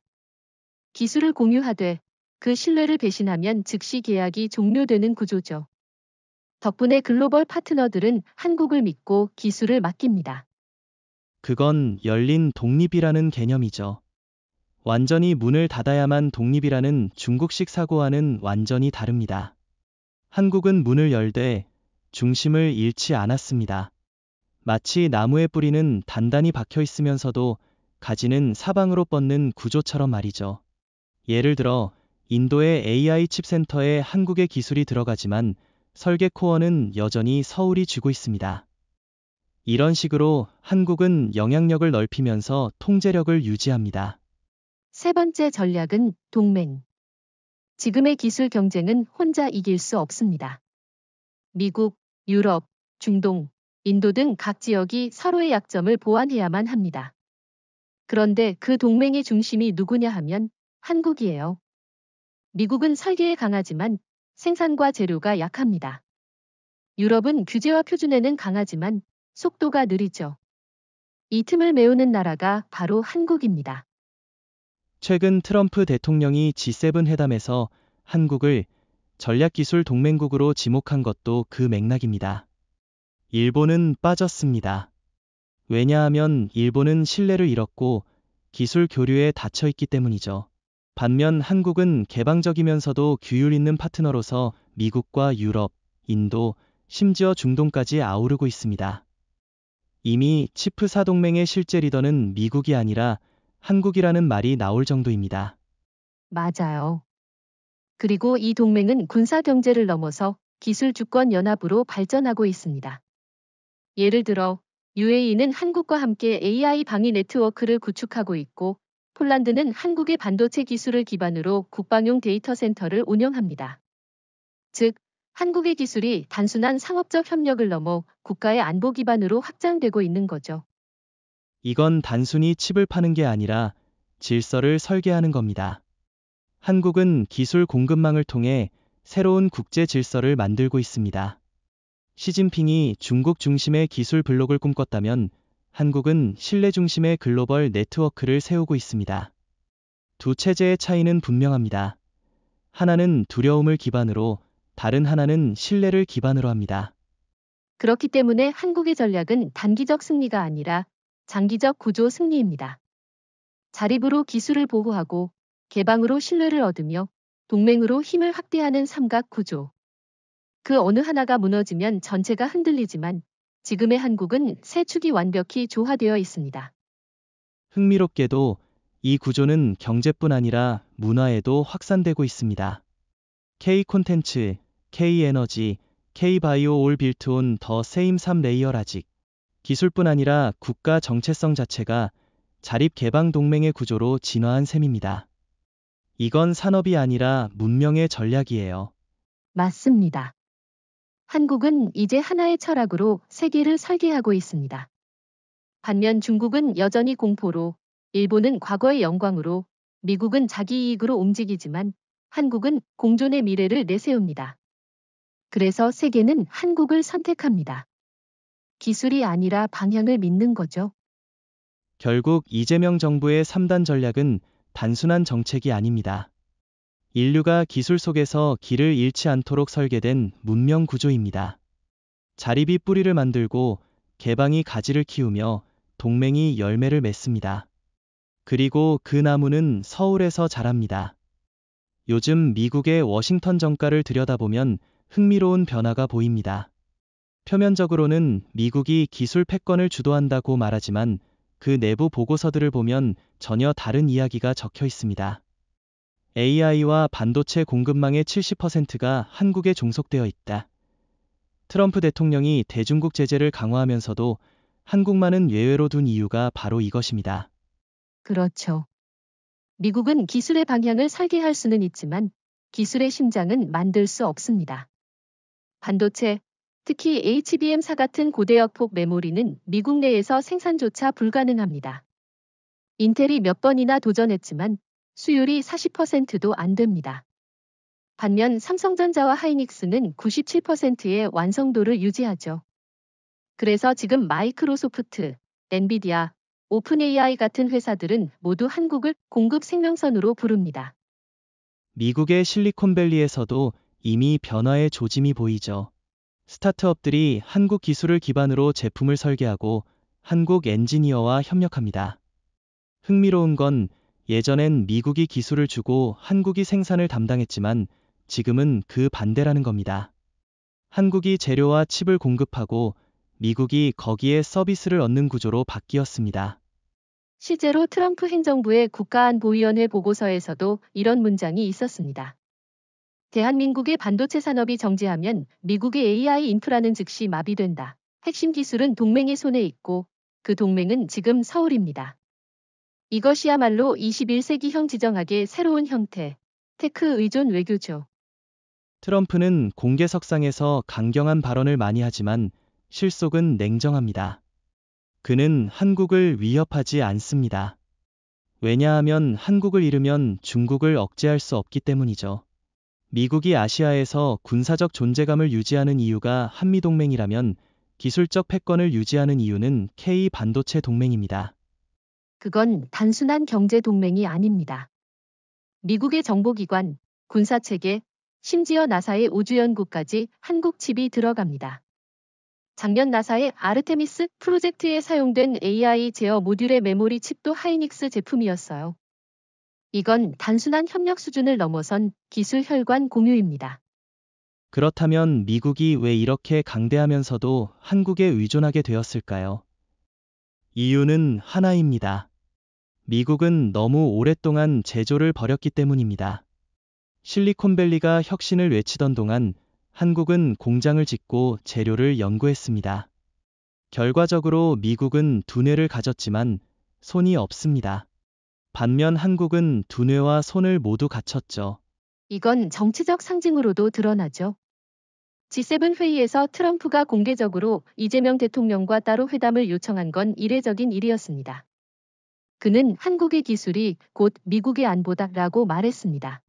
기술을 공유하되 그 신뢰를 배신하면 즉시 계약이 종료되는 구조죠. 덕분에 글로벌 파트너들은 한국을 믿고 기술을 맡깁니다. 그건 열린 독립이라는 개념이죠. 완전히 문을 닫아야만 독립이라는 중국식 사고와는 완전히 다릅니다. 한국은 문을 열되 중심을 잃지 않았습니다. 마치 나무의 뿌리는 단단히 박혀 있으면서도 가지는 사방으로 뻗는 구조처럼 말이죠. 예를 들어 인도의 AI 칩센터에 한국의 기술이 들어가지만 설계 코어는 여전히 서울이 쥐고 있습니다. 이런 식으로 한국은 영향력을 넓히면서 통제력을 유지합니다. 세 번째 전략은 동맹. 지금의 기술 경쟁은 혼자 이길 수 없습니다. 미국, 유럽, 중동, 인도 등 각 지역이 서로의 약점을 보완해야만 합니다. 그런데 그 동맹의 중심이 누구냐 하면 한국이에요. 미국은 설계에 강하지만 생산과 재료가 약합니다. 유럽은 규제와 표준에는 강하지만 속도가 느리죠. 이 틈을 메우는 나라가 바로 한국입니다. 최근 트럼프 대통령이 G7 회담에서 한국을 전략기술 동맹국으로 지목한 것도 그 맥락입니다. 일본은 빠졌습니다. 왜냐하면 일본은 신뢰를 잃었고 기술 교류에 닫혀 있기 때문이죠. 반면 한국은 개방적이면서도 규율 있는 파트너로서 미국과 유럽, 인도, 심지어 중동까지 아우르고 있습니다. 이미 치프 사동맹의 실제 리더는 미국이 아니라 한국이라는 말이 나올 정도입니다. 맞아요. 그리고 이 동맹은 군사 경제를 넘어서 기술 주권 연합으로 발전하고 있습니다. 예를 들어 UAE는 한국과 함께 AI 방위 네트워크를 구축하고 있고 폴란드는 한국의 반도체 기술을 기반으로 국방용 데이터 센터를 운영합니다. 즉, 한국의 기술이 단순한 상업적 협력을 넘어 국가의 안보 기반으로 확장되고 있는 거죠. 이건 단순히 칩을 파는 게 아니라 질서를 설계하는 겁니다. 한국은 기술 공급망을 통해 새로운 국제 질서를 만들고 있습니다. 시진핑이 중국 중심의 기술 블록을 꿈꿨다면 한국은 신뢰 중심의 글로벌 네트워크를 세우고 있습니다. 두 체제의 차이는 분명합니다. 하나는 두려움을 기반으로, 다른 하나는 신뢰를 기반으로 합니다. 그렇기 때문에 한국의 전략은 단기적 승리가 아니라 장기적 구조 승리입니다. 자립으로 기술을 보호하고 개방으로 신뢰를 얻으며 동맹으로 힘을 확대하는 삼각 구조. 그 어느 하나가 무너지면 전체가 흔들리지만 지금의 한국은 세 축이 완벽히 조화되어 있습니다. 흥미롭게도 이 구조는 경제뿐 아니라 문화에도 확산되고 있습니다. K 콘텐츠, K 에너지, K 바이오 올 빌트 온 더 세임 3레이어 라직. 기술뿐 아니라 국가 정체성 자체가 자립 개방 동맹의 구조로 진화한 셈입니다. 이건 산업이 아니라 문명의 전략이에요. 맞습니다. 한국은 이제 하나의 철학으로 세계를 설계하고 있습니다. 반면 중국은 여전히 공포로, 일본은 과거의 영광으로, 미국은 자기 이익으로 움직이지만 한국은 공존의 미래를 내세웁니다. 그래서 세계는 한국을 선택합니다. 기술이 아니라 방향을 믿는 거죠. 결국 이재명 정부의 3단 전략은 단순한 정책이 아닙니다. 인류가 기술 속에서 길을 잃지 않도록 설계된 문명 구조입니다. 자립이 뿌리를 만들고 개방이 가지를 키우며 동맹이 열매를 맺습니다. 그리고 그 나무는 서울에서 자랍니다. 요즘 미국의 워싱턴 정가를 들여다보면 흥미로운 변화가 보입니다. 표면적으로는 미국이 기술 패권을 주도한다고 말하지만 그 내부 보고서들을 보면 전혀 다른 이야기가 적혀 있습니다. AI와 반도체 공급망의 70%가 한국에 종속되어 있다. 트럼프 대통령이 대중국 제재를 강화하면서도 한국만은 예외로 둔 이유가 바로 이것입니다. 그렇죠. 미국은 기술의 방향을 설계할 수는 있지만 기술의 심장은 만들 수 없습니다. 반도체, 특히 HBM4 같은 고대역폭 메모리는 미국 내에서 생산조차 불가능합니다. 인텔이 몇 번이나 도전했지만 수율이 40%도 안 됩니다. 반면 삼성전자와 하이닉스는 97%의 완성도를 유지하죠. 그래서 지금 마이크로소프트, 엔비디아, 오픈AI 같은 회사들은 모두 한국을 공급 생명선으로 부릅니다. 미국의 실리콘밸리에서도 이미 변화의 조짐이 보이죠. 스타트업들이 한국 기술을 기반으로 제품을 설계하고 한국 엔지니어와 협력합니다. 흥미로운 건 예전엔 미국이 기술을 주고 한국이 생산을 담당했지만 지금은 그 반대라는 겁니다. 한국이 재료와 칩을 공급하고 미국이 거기에 서비스를 얻는 구조로 바뀌었습니다. 실제로 트럼프 행정부의 국가안보위원회 보고서에서도 이런 문장이 있었습니다. 대한민국의 반도체 산업이 정지하면 미국의 AI 인프라는 즉시 마비된다. 핵심 기술은 동맹의 손에 있고 그 동맹은 지금 서울입니다. 이것이야말로 21세기형 지정학의 새로운 형태, 테크 의존 외교죠. 트럼프는 공개석상에서 강경한 발언을 많이 하지만 실속은 냉정합니다. 그는 한국을 위협하지 않습니다. 왜냐하면 한국을 잃으면 중국을 억제할 수 없기 때문이죠. 미국이 아시아에서 군사적 존재감을 유지하는 이유가 한미동맹이라면 기술적 패권을 유지하는 이유는 K-반도체 동맹입니다. 그건 단순한 경제 동맹이 아닙니다. 미국의 정보기관, 군사체계, 심지어 나사의 우주연구까지 한국 칩이 들어갑니다. 작년 나사의 아르테미스 프로젝트에 사용된 AI 제어 모듈의 메모리 칩도 하이닉스 제품이었어요. 이건 단순한 협력 수준을 넘어선 기술 혈관 공유입니다. 그렇다면 미국이 왜 이렇게 강대하면서도 한국에 의존하게 되었을까요? 이유는 하나입니다. 미국은 너무 오랫동안 제조를 벌였기 때문입니다. 실리콘밸리가 혁신을 외치던 동안 한국은 공장을 짓고 재료를 연구했습니다. 결과적으로 미국은 두뇌를 가졌지만 손이 없습니다. 반면 한국은 두뇌와 손을 모두 갖췄죠. 이건 정치적 상징으로도 드러나죠. G7 회의에서 트럼프가 공개적으로 이재명 대통령과 따로 회담을 요청한 건 이례적인 일이었습니다. 그는 한국의 기술이 곧 미국의 안보다라고 말했습니다.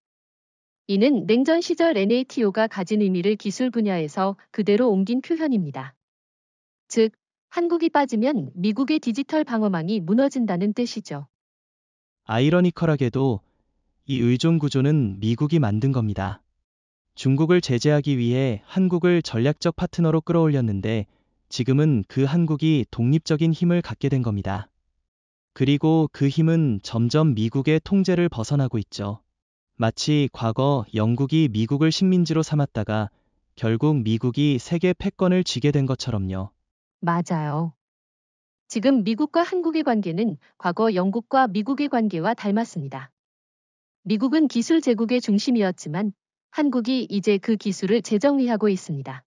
이는 냉전 시절 NATO가 가진 의미를 기술 분야에서 그대로 옮긴 표현입니다. 즉, 한국이 빠지면 미국의 디지털 방어망이 무너진다는 뜻이죠. 아이러니컬하게도 이 의존 구조는 미국이 만든 겁니다. 중국을 제재하기 위해 한국을 전략적 파트너로 끌어올렸는데 지금은 그 한국이 독립적인 힘을 갖게 된 겁니다. 그리고 그 힘은 점점 미국의 통제를 벗어나고 있죠. 마치 과거 영국이 미국을 식민지로 삼았다가 결국 미국이 세계 패권을 쥐게 된 것처럼요. 맞아요. 지금 미국과 한국의 관계는 과거 영국과 미국의 관계와 닮았습니다. 미국은 기술 제국의 중심이었지만 한국이 이제 그 기술을 재정리하고 있습니다.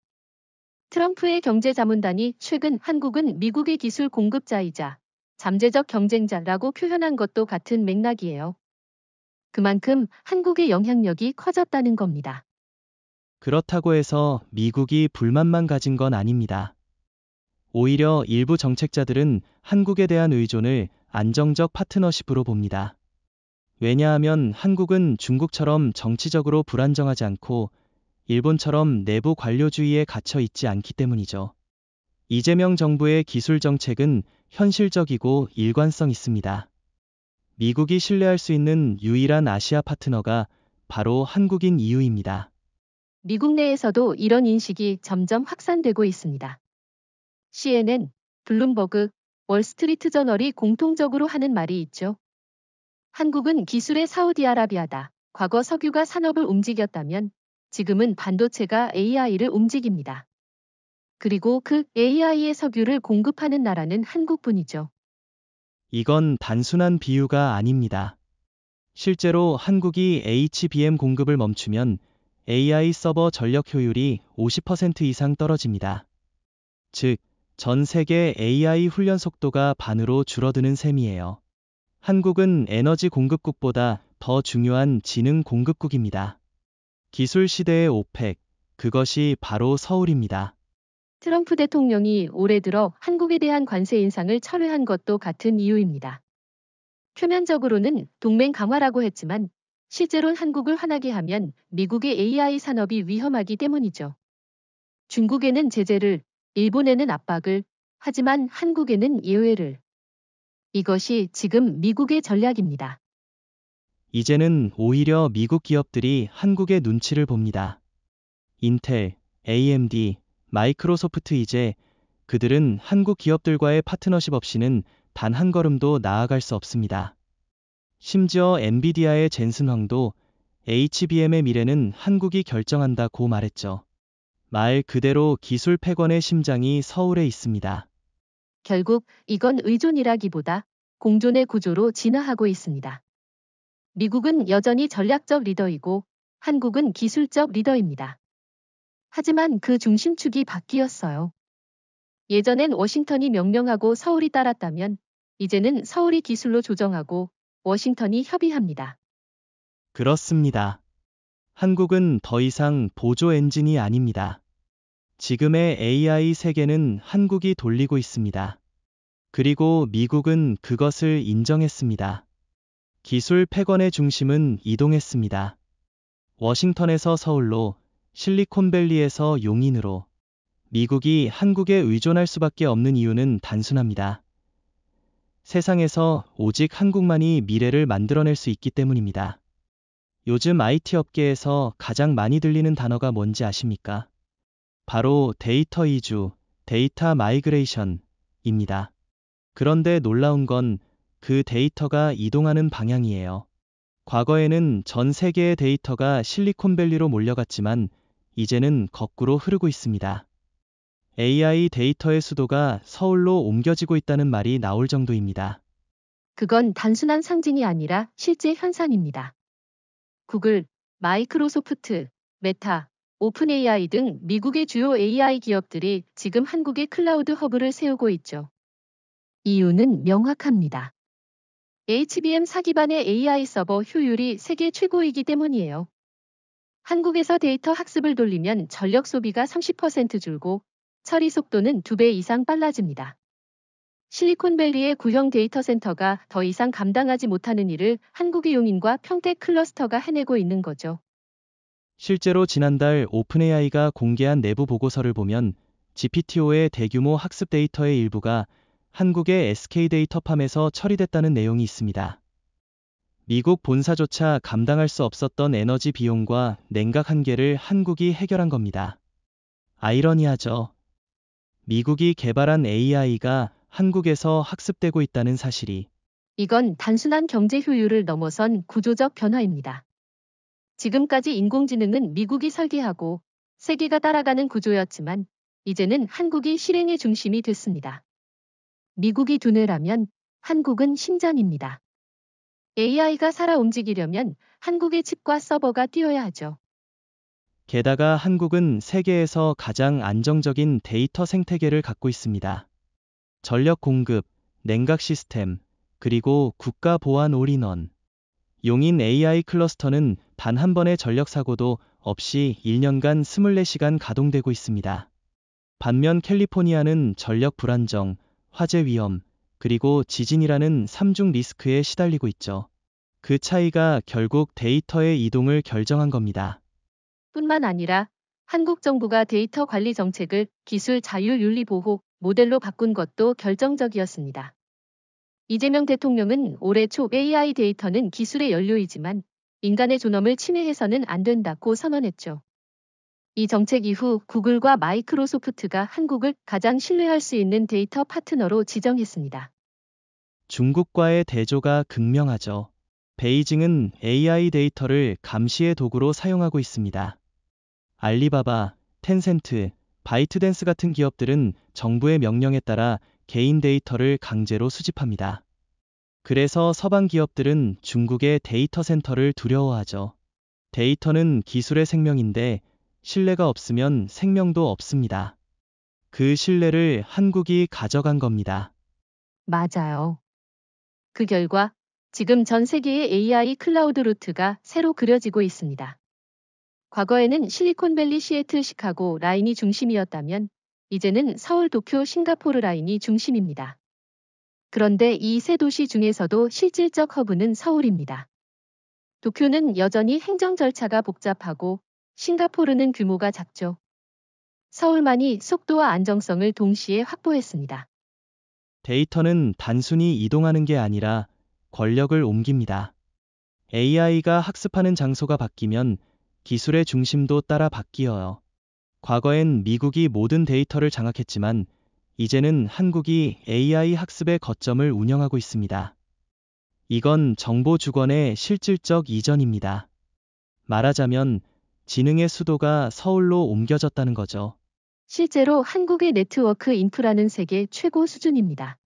트럼프의 경제자문단이 최근 한국은 미국의 기술 공급자이자 잠재적 경쟁자라고 표현한 것도 같은 맥락이에요. 그만큼 한국의 영향력이 커졌다는 겁니다. 그렇다고 해서 미국이 불만만 가진 건 아닙니다. 오히려 일부 정책자들은 한국에 대한 의존을 안정적 파트너십으로 봅니다. 왜냐하면 한국은 중국처럼 정치적으로 불안정하지 않고 일본처럼 내부 관료주의에 갇혀 있지 않기 때문이죠. 이재명 정부의 기술 정책은 현실적이고 일관성 있습니다. 미국이 신뢰할 수 있는 유일한 아시아 파트너가 바로 한국인 이유입니다. 미국 내에서도 이런 인식이 점점 확산되고 있습니다. CNN, 블룸버그, 월스트리트저널이 공통적으로 하는 말이 있죠. 한국은 기술의 사우디아라비아다. 과거 석유가 산업을 움직였다면 지금은 반도체가 AI를 움직입니다. 그리고 그 AI의 석유를 공급하는 나라는 한국뿐이죠. 이건 단순한 비유가 아닙니다. 실제로 한국이 HBM 공급을 멈추면 AI 서버 전력 효율이 50% 이상 떨어집니다. 즉, 전 세계 AI 훈련 속도가 반으로 줄어드는 셈이에요. 한국은 에너지 공급국보다 더 중요한 지능 공급국입니다. 기술 시대의 오펙, 그것이 바로 서울입니다. 트럼프 대통령이 올해 들어 한국에 대한 관세 인상을 철회한 것도 같은 이유입니다. 표면적으로는 동맹 강화라고 했지만 실제로는 한국을 화나게 하면 미국의 AI 산업이 위험하기 때문이죠. 중국에는 제재를, 일본에는 압박을, 하지만 한국에는 예외를. 이것이 지금 미국의 전략입니다. 이제는 오히려 미국 기업들이 한국의 눈치를 봅니다. 인텔, AMD, 마이크로소프트 이제 그들은 한국 기업들과의 파트너십 없이는 단 한 걸음도 나아갈 수 없습니다. 심지어 엔비디아의 젠슨 황도 HBM의 미래는 한국이 결정한다고 말했죠. 말 그대로 기술 패권의 심장이 서울에 있습니다. 결국 이건 의존이라기보다 공존의 구조로 진화하고 있습니다. 미국은 여전히 전략적 리더이고 한국은 기술적 리더입니다. 하지만 그 중심축이 바뀌었어요. 예전엔 워싱턴이 명령하고 서울이 따랐다면 이제는 서울이 기술로 조정하고 워싱턴이 협의합니다. 그렇습니다. 한국은 더 이상 보조 엔진이 아닙니다. 지금의 AI 세계는 한국이 돌리고 있습니다. 그리고 미국은 그것을 인정했습니다. 기술 패권의 중심은 이동했습니다. 워싱턴에서 서울로, 실리콘밸리에서 용인으로. 미국이 한국에 의존할 수밖에 없는 이유는 단순합니다. 세상에서 오직 한국만이 미래를 만들어낼 수 있기 때문입니다. 요즘 IT 업계에서 가장 많이 들리는 단어가 뭔지 아십니까? 바로 데이터 이주, 데이터 마이그레이션입니다. 그런데 놀라운 건 그 데이터가 이동하는 방향이에요. 과거에는 전 세계의 데이터가 실리콘밸리로 몰려갔지만 이제는 거꾸로 흐르고 있습니다. AI 데이터의 수도가 서울로 옮겨지고 있다는 말이 나올 정도입니다. 그건 단순한 상징이 아니라 실제 현상입니다. 구글, 마이크로소프트, 메타, 오픈AI 등 미국의 주요 AI 기업들이 지금 한국의 클라우드 허브를 세우고 있죠. 이유는 명확합니다. HBM 4기반의 AI 서버 효율이 세계 최고이기 때문이에요. 한국에서 데이터 학습을 돌리면 전력 소비가 30% 줄고 처리 속도는 2배 이상 빨라집니다. 실리콘밸리의 구형 데이터 센터가 더 이상 감당하지 못하는 일을 한국의 용인과 평택 클러스터가 해내고 있는 거죠. 실제로 지난달 오픈AI가 공개한 내부 보고서를 보면 GPT-4의 대규모 학습 데이터의 일부가 한국의 SK 데이터팜에서 처리됐다는 내용이 있습니다. 미국 본사조차 감당할 수 없었던 에너지 비용과 냉각 한계를 한국이 해결한 겁니다. 아이러니하죠. 미국이 개발한 AI가 한국에서 학습되고 있다는 사실이. 이건 단순한 경제 효율을 넘어선 구조적 변화입니다. 지금까지 인공지능은 미국이 설계하고 세계가 따라가는 구조였지만 이제는 한국이 실행의 중심이 됐습니다. 미국이 두뇌라면 한국은 심장입니다. AI가 살아 움직이려면 한국의 칩과 서버가 뛰어야 하죠. 게다가 한국은 세계에서 가장 안정적인 데이터 생태계를 갖고 있습니다. 전력 공급, 냉각 시스템, 그리고 국가 보안 올인원. 용인 AI 클러스터는 단 한 번의 전력 사고도 없이 1년간 24시간 가동되고 있습니다. 반면 캘리포니아는 전력 불안정, 화재 위험, 그리고 지진이라는 3중 리스크에 시달리고 있죠. 그 차이가 결국 데이터의 이동을 결정한 겁니다. 뿐만 아니라 한국 정부가 데이터 관리 정책을 기술 자율 윤리 보호 모델로 바꾼 것도 결정적이었습니다. 이재명 대통령은 올해 초 AI 데이터는 기술의 연료이지만 인간의 존엄을 침해해서는 안 된다고 선언했죠. 이 정책 이후 구글과 마이크로소프트가 한국을 가장 신뢰할 수 있는 데이터 파트너로 지정했습니다. 중국과의 대조가 극명하죠. 베이징은 AI 데이터를 감시의 도구로 사용하고 있습니다. 알리바바, 텐센트, 바이트댄스 같은 기업들은 정부의 명령에 따라 개인 데이터를 강제로 수집합니다. 그래서 서방 기업들은 중국의 데이터 센터를 두려워하죠. 데이터는 기술의 생명인데 신뢰가 없으면 생명도 없습니다. 그 신뢰를 한국이 가져간 겁니다. 맞아요. 그 결과 지금 전 세계의 AI 클라우드 루트가 새로 그려지고 있습니다. 과거에는 실리콘밸리 시애틀 시카고 라인이 중심이었다면 이제는 서울 도쿄 싱가포르 라인이 중심입니다. 그런데 이 세 도시 중에서도 실질적 허브는 서울입니다. 도쿄는 여전히 행정 절차가 복잡하고 싱가포르는 규모가 작죠. 서울만이 속도와 안정성을 동시에 확보했습니다. 데이터는 단순히 이동하는 게 아니라 권력을 옮깁니다. AI가 학습하는 장소가 바뀌면 기술의 중심도 따라 바뀌어요. 과거엔 미국이 모든 데이터를 장악했지만 이제는 한국이 AI 학습의 거점을 운영하고 있습니다. 이건 정보 주권의 실질적 이전입니다. 말하자면 지능의 수도가 서울로 옮겨졌다는 거죠. 실제로 한국의 네트워크 인프라는 세계 최고 수준입니다.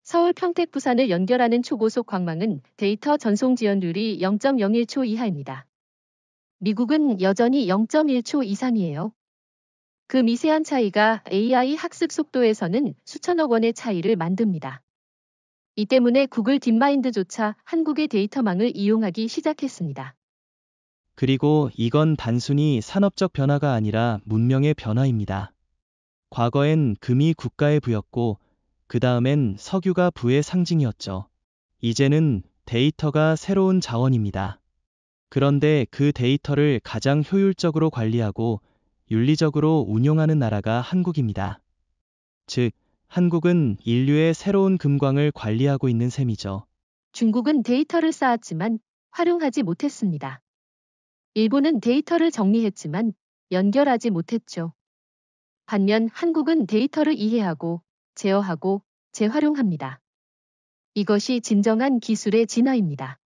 서울 평택 부산을 연결하는 초고속 광망은 데이터 전송 지연율이 0.01초 이하입니다. 미국은 여전히 0.1초 이상이에요. 그 미세한 차이가 AI 학습 속도에서는 수천억 원의 차이를 만듭니다. 이 때문에 구글 딥마인드조차 한국의 데이터망을 이용하기 시작했습니다. 그리고 이건 단순히 산업적 변화가 아니라 문명의 변화입니다. 과거엔 금이 국가의 부였고 그 다음엔 석유가 부의 상징이었죠. 이제는 데이터가 새로운 자원입니다. 그런데 그 데이터를 가장 효율적으로 관리하고 윤리적으로 운용하는 나라가 한국입니다. 즉, 한국은 인류의 새로운 금광을 관리하고 있는 셈이죠. 중국은 데이터를 쌓았지만 활용하지 못했습니다. 일본은 데이터를 정리했지만 연결하지 못했죠. 반면 한국은 데이터를 이해하고 제어하고 재활용합니다. 이것이 진정한 기술의 진화입니다.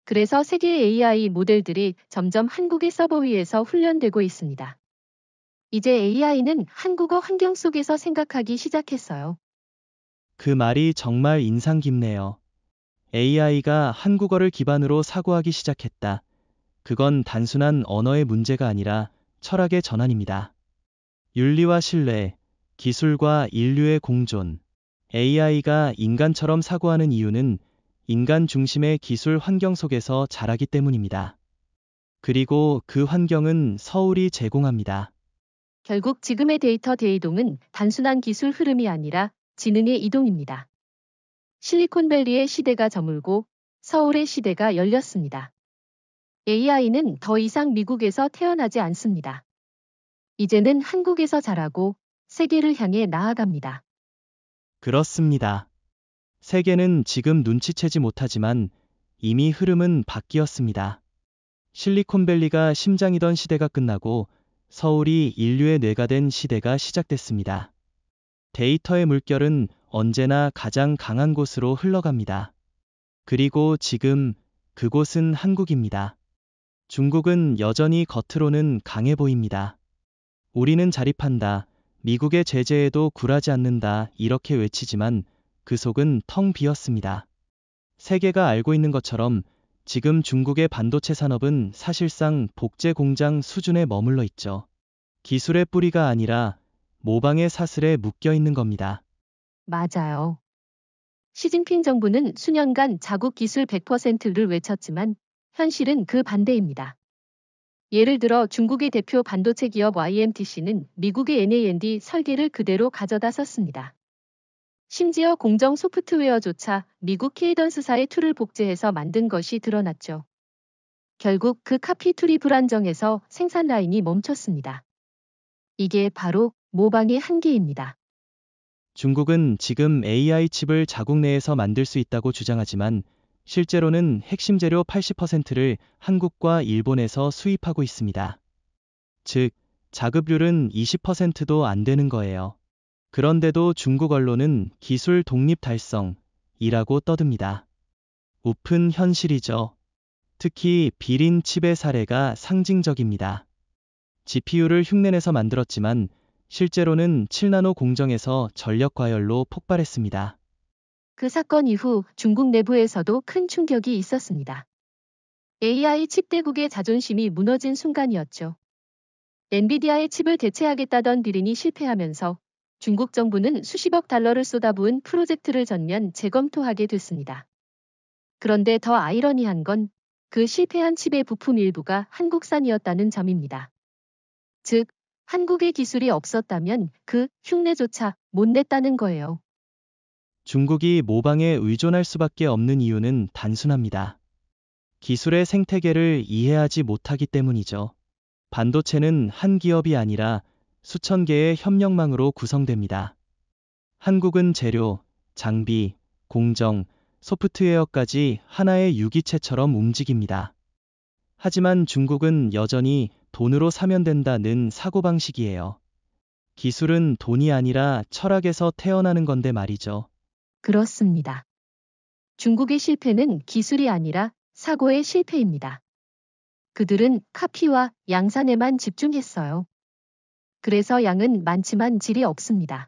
그래서 세계의 AI 모델들이 점점 한국의 서버 위에서 훈련되고 있습니다. 이제 AI는 한국어 환경 속에서 생각하기 시작했어요. 그 말이 정말 인상 깊네요. AI가 한국어를 기반으로 사고하기 시작했다. 그건 단순한 언어의 문제가 아니라 철학의 전환입니다. 윤리와 신뢰, 기술과 인류의 공존. AI가 인간처럼 사고하는 이유는 인간 중심의 기술 환경 속에서 자라기 때문입니다. 그리고 그 환경은 서울이 제공합니다. 결국 지금의 데이터 대이동은 단순한 기술 흐름이 아니라 지능의 이동입니다. 실리콘밸리의 시대가 저물고 서울의 시대가 열렸습니다. AI는 더 이상 미국에서 태어나지 않습니다. 이제는 한국에서 자라고 세계를 향해 나아갑니다. 그렇습니다. 세계는 지금 눈치채지 못하지만 이미 흐름은 바뀌었습니다. 실리콘밸리가 심장이던 시대가 끝나고 서울이 인류의 뇌가 된 시대가 시작됐습니다. 데이터의 물결은 언제나 가장 강한 곳으로 흘러갑니다. 그리고 지금 그곳은 한국입니다. 중국은 여전히 겉으로는 강해 보입니다. 우리는 자립한다, 미국의 제재에도 굴하지 않는다 이렇게 외치지만 그 속은 텅 비었습니다. 세계가 알고 있는 것처럼 지금 중국의 반도체 산업은 사실상 복제 공장 수준에 머물러 있죠. 기술의 뿌리가 아니라 모방의 사슬에 묶여 있는 겁니다. 맞아요. 시진핑 정부는 수년간 자국 기술 100%를 외쳤지만 현실은 그 반대입니다. 예를 들어 중국의 대표 반도체 기업 YMTC는 미국의 NAND 설계를 그대로 가져다 썼습니다. 심지어 공정 소프트웨어조차 미국 케이던스사의 툴을 복제해서 만든 것이 드러났죠. 결국 그 카피 툴이 불안정해서 생산 라인이 멈췄습니다. 이게 바로 모방의 한계입니다. 중국은 지금 AI 칩을 자국 내에서 만들 수 있다고 주장하지만 실제로는 핵심 재료 80%를 한국과 일본에서 수입하고 있습니다. 즉, 자급률은 20%도 안 되는 거예요. 그런데도 중국 언론은 기술 독립 달성이라고 떠듭니다. 우픈 현실이죠. 특히 비린 칩의 사례가 상징적입니다. GPU를 흉내내서 만들었지만 실제로는 7나노 공정에서 전력 과열로 폭발했습니다. 그 사건 이후 중국 내부에서도 큰 충격이 있었습니다. AI 칩 대국의 자존심이 무너진 순간이었죠. 엔비디아의 칩을 대체하겠다던 비린이 실패하면서 중국 정부는 수십억 달러를 쏟아부은 프로젝트를 전면 재검토하게 됐습니다. 그런데 더 아이러니한 건 그 실패한 칩의 부품 일부가 한국산이었다는 점입니다. 즉, 한국의 기술이 없었다면 그 흉내조차 못 냈다는 거예요. 중국이 모방에 의존할 수밖에 없는 이유는 단순합니다. 기술의 생태계를 이해하지 못하기 때문이죠. 반도체는 한 기업이 아니라 수천 개의 협력망으로 구성됩니다. 한국은 재료, 장비, 공정, 소프트웨어까지 하나의 유기체처럼 움직입니다. 하지만 중국은 여전히 돈으로 사면 된다는 사고방식이에요. 기술은 돈이 아니라 철학에서 태어나는 건데 말이죠. 그렇습니다. 중국의 실패는 기술이 아니라 사고의 실패입니다. 그들은 카피와 양산에만 집중했어요. 그래서 양은 많지만 질이 없습니다.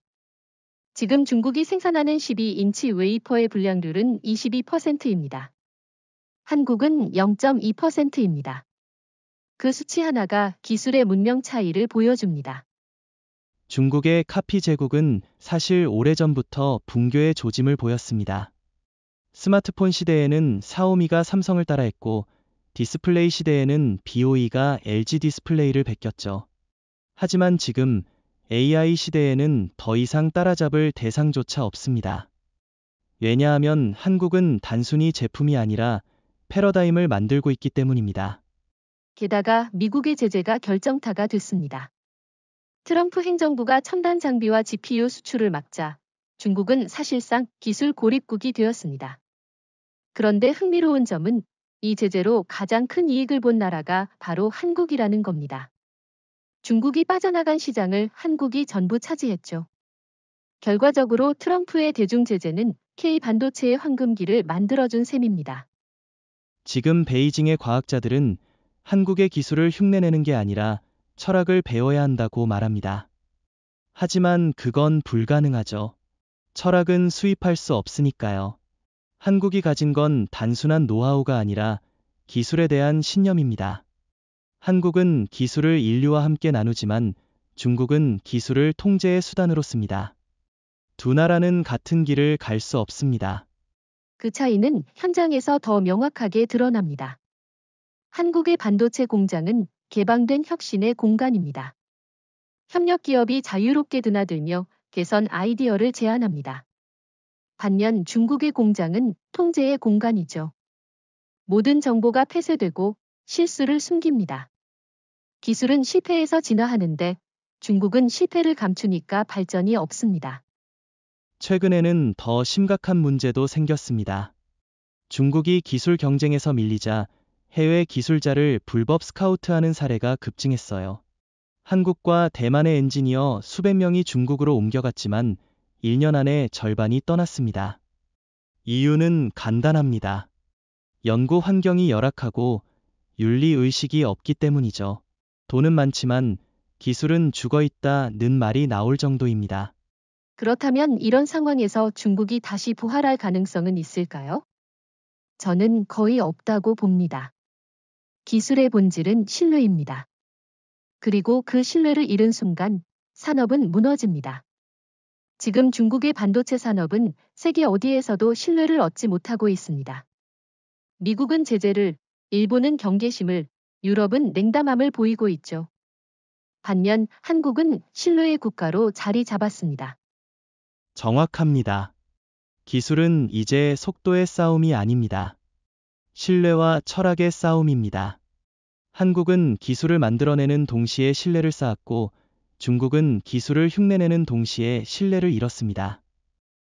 지금 중국이 생산하는 12인치 웨이퍼의 불량률은 22%입니다. 한국은 0.2%입니다. 그 수치 하나가 기술의 문명 차이를 보여줍니다. 중국의 카피 제국은 사실 오래전부터 붕괴의 조짐을 보였습니다. 스마트폰 시대에는 샤오미가 삼성을 따라했고, 디스플레이 시대에는 BOE가 LG 디스플레이를 베꼈죠. 하지만 지금 AI 시대에는 더 이상 따라잡을 대상조차 없습니다. 왜냐하면 한국은 단순히 제품이 아니라 패러다임을 만들고 있기 때문입니다. 게다가 미국의 제재가 결정타가 됐습니다. 트럼프 행정부가 첨단 장비와 GPU 수출을 막자 중국은 사실상 기술 고립국이 되었습니다. 그런데 흥미로운 점은 이 제재로 가장 큰 이익을 본 나라가 바로 한국이라는 겁니다. 중국이 빠져나간 시장을 한국이 전부 차지했죠. 결과적으로 트럼프의 대중 제재는 K 반도체의 황금기를 만들어준 셈입니다. 지금 베이징의 과학자들은 한국의 기술을 흉내내는 게 아니라 철학을 배워야 한다고 말합니다. 하지만 그건 불가능하죠. 철학은 수입할 수 없으니까요. 한국이 가진 건 단순한 노하우가 아니라 기술에 대한 신념입니다. 한국은 기술을 인류와 함께 나누지만 중국은 기술을 통제의 수단으로 씁니다. 두 나라는 같은 길을 갈 수 없습니다. 그 차이는 현장에서 더 명확하게 드러납니다. 한국의 반도체 공장은 개방된 혁신의 공간입니다. 협력 기업이 자유롭게 드나들며 개선 아이디어를 제안합니다. 반면 중국의 공장은 통제의 공간이죠. 모든 정보가 폐쇄되고 실수를 숨깁니다. 기술은 실패에서 진화하는데 중국은 실패를 감추니까 발전이 없습니다. 최근에는 더 심각한 문제도 생겼습니다. 중국이 기술 경쟁에서 밀리자 해외 기술자를 불법 스카우트하는 사례가 급증했어요. 한국과 대만의 엔지니어 수백 명이 중국으로 옮겨갔지만 1년 안에 절반이 떠났습니다. 이유는 간단합니다. 연구 환경이 열악하고 윤리의식이 없기 때문이죠. 돈은 많지만 기술은 죽어있다는 말이 나올 정도입니다. 그렇다면 이런 상황에서 중국이 다시 부활할 가능성은 있을까요? 저는 거의 없다고 봅니다. 기술의 본질은 신뢰입니다. 그리고 그 신뢰를 잃은 순간 산업은 무너집니다. 지금 중국의 반도체 산업은 세계 어디에서도 신뢰를 얻지 못하고 있습니다. 미국은 제재를, 일본은 경계심을, 유럽은 냉담함을 보이고 있죠. 반면 한국은 신뢰의 국가로 자리 잡았습니다. 정확합니다. 기술은 이제 속도의 싸움이 아닙니다. 신뢰와 철학의 싸움입니다. 한국은 기술을 만들어내는 동시에 신뢰를 쌓았고 중국은 기술을 흉내내는 동시에 신뢰를 잃었습니다.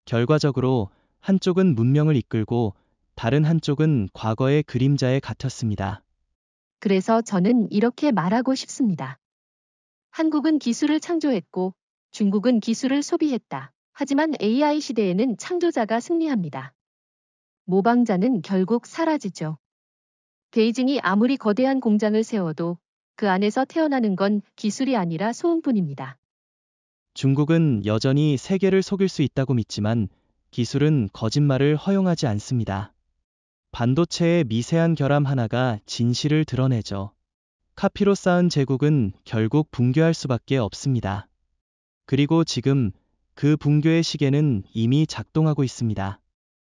결과적으로 한쪽은 문명을 이끌고 다른 한쪽은 과거의 그림자에 갇혔습니다. 그래서 저는 이렇게 말하고 싶습니다. 한국은 기술을 창조했고 중국은 기술을 소비했다. 하지만 AI 시대에는 창조자가 승리합니다. 모방자는 결국 사라지죠. 베이징이 아무리 거대한 공장을 세워도 그 안에서 태어나는 건 기술이 아니라 소음뿐입니다. 중국은 여전히 세계를 속일 수 있다고 믿지만 기술은 거짓말을 허용하지 않습니다. 반도체의 미세한 결함 하나가 진실을 드러내죠. 카피로 쌓은 제국은 결국 붕괴할 수밖에 없습니다. 그리고 지금 그 붕괴의 시계는 이미 작동하고 있습니다.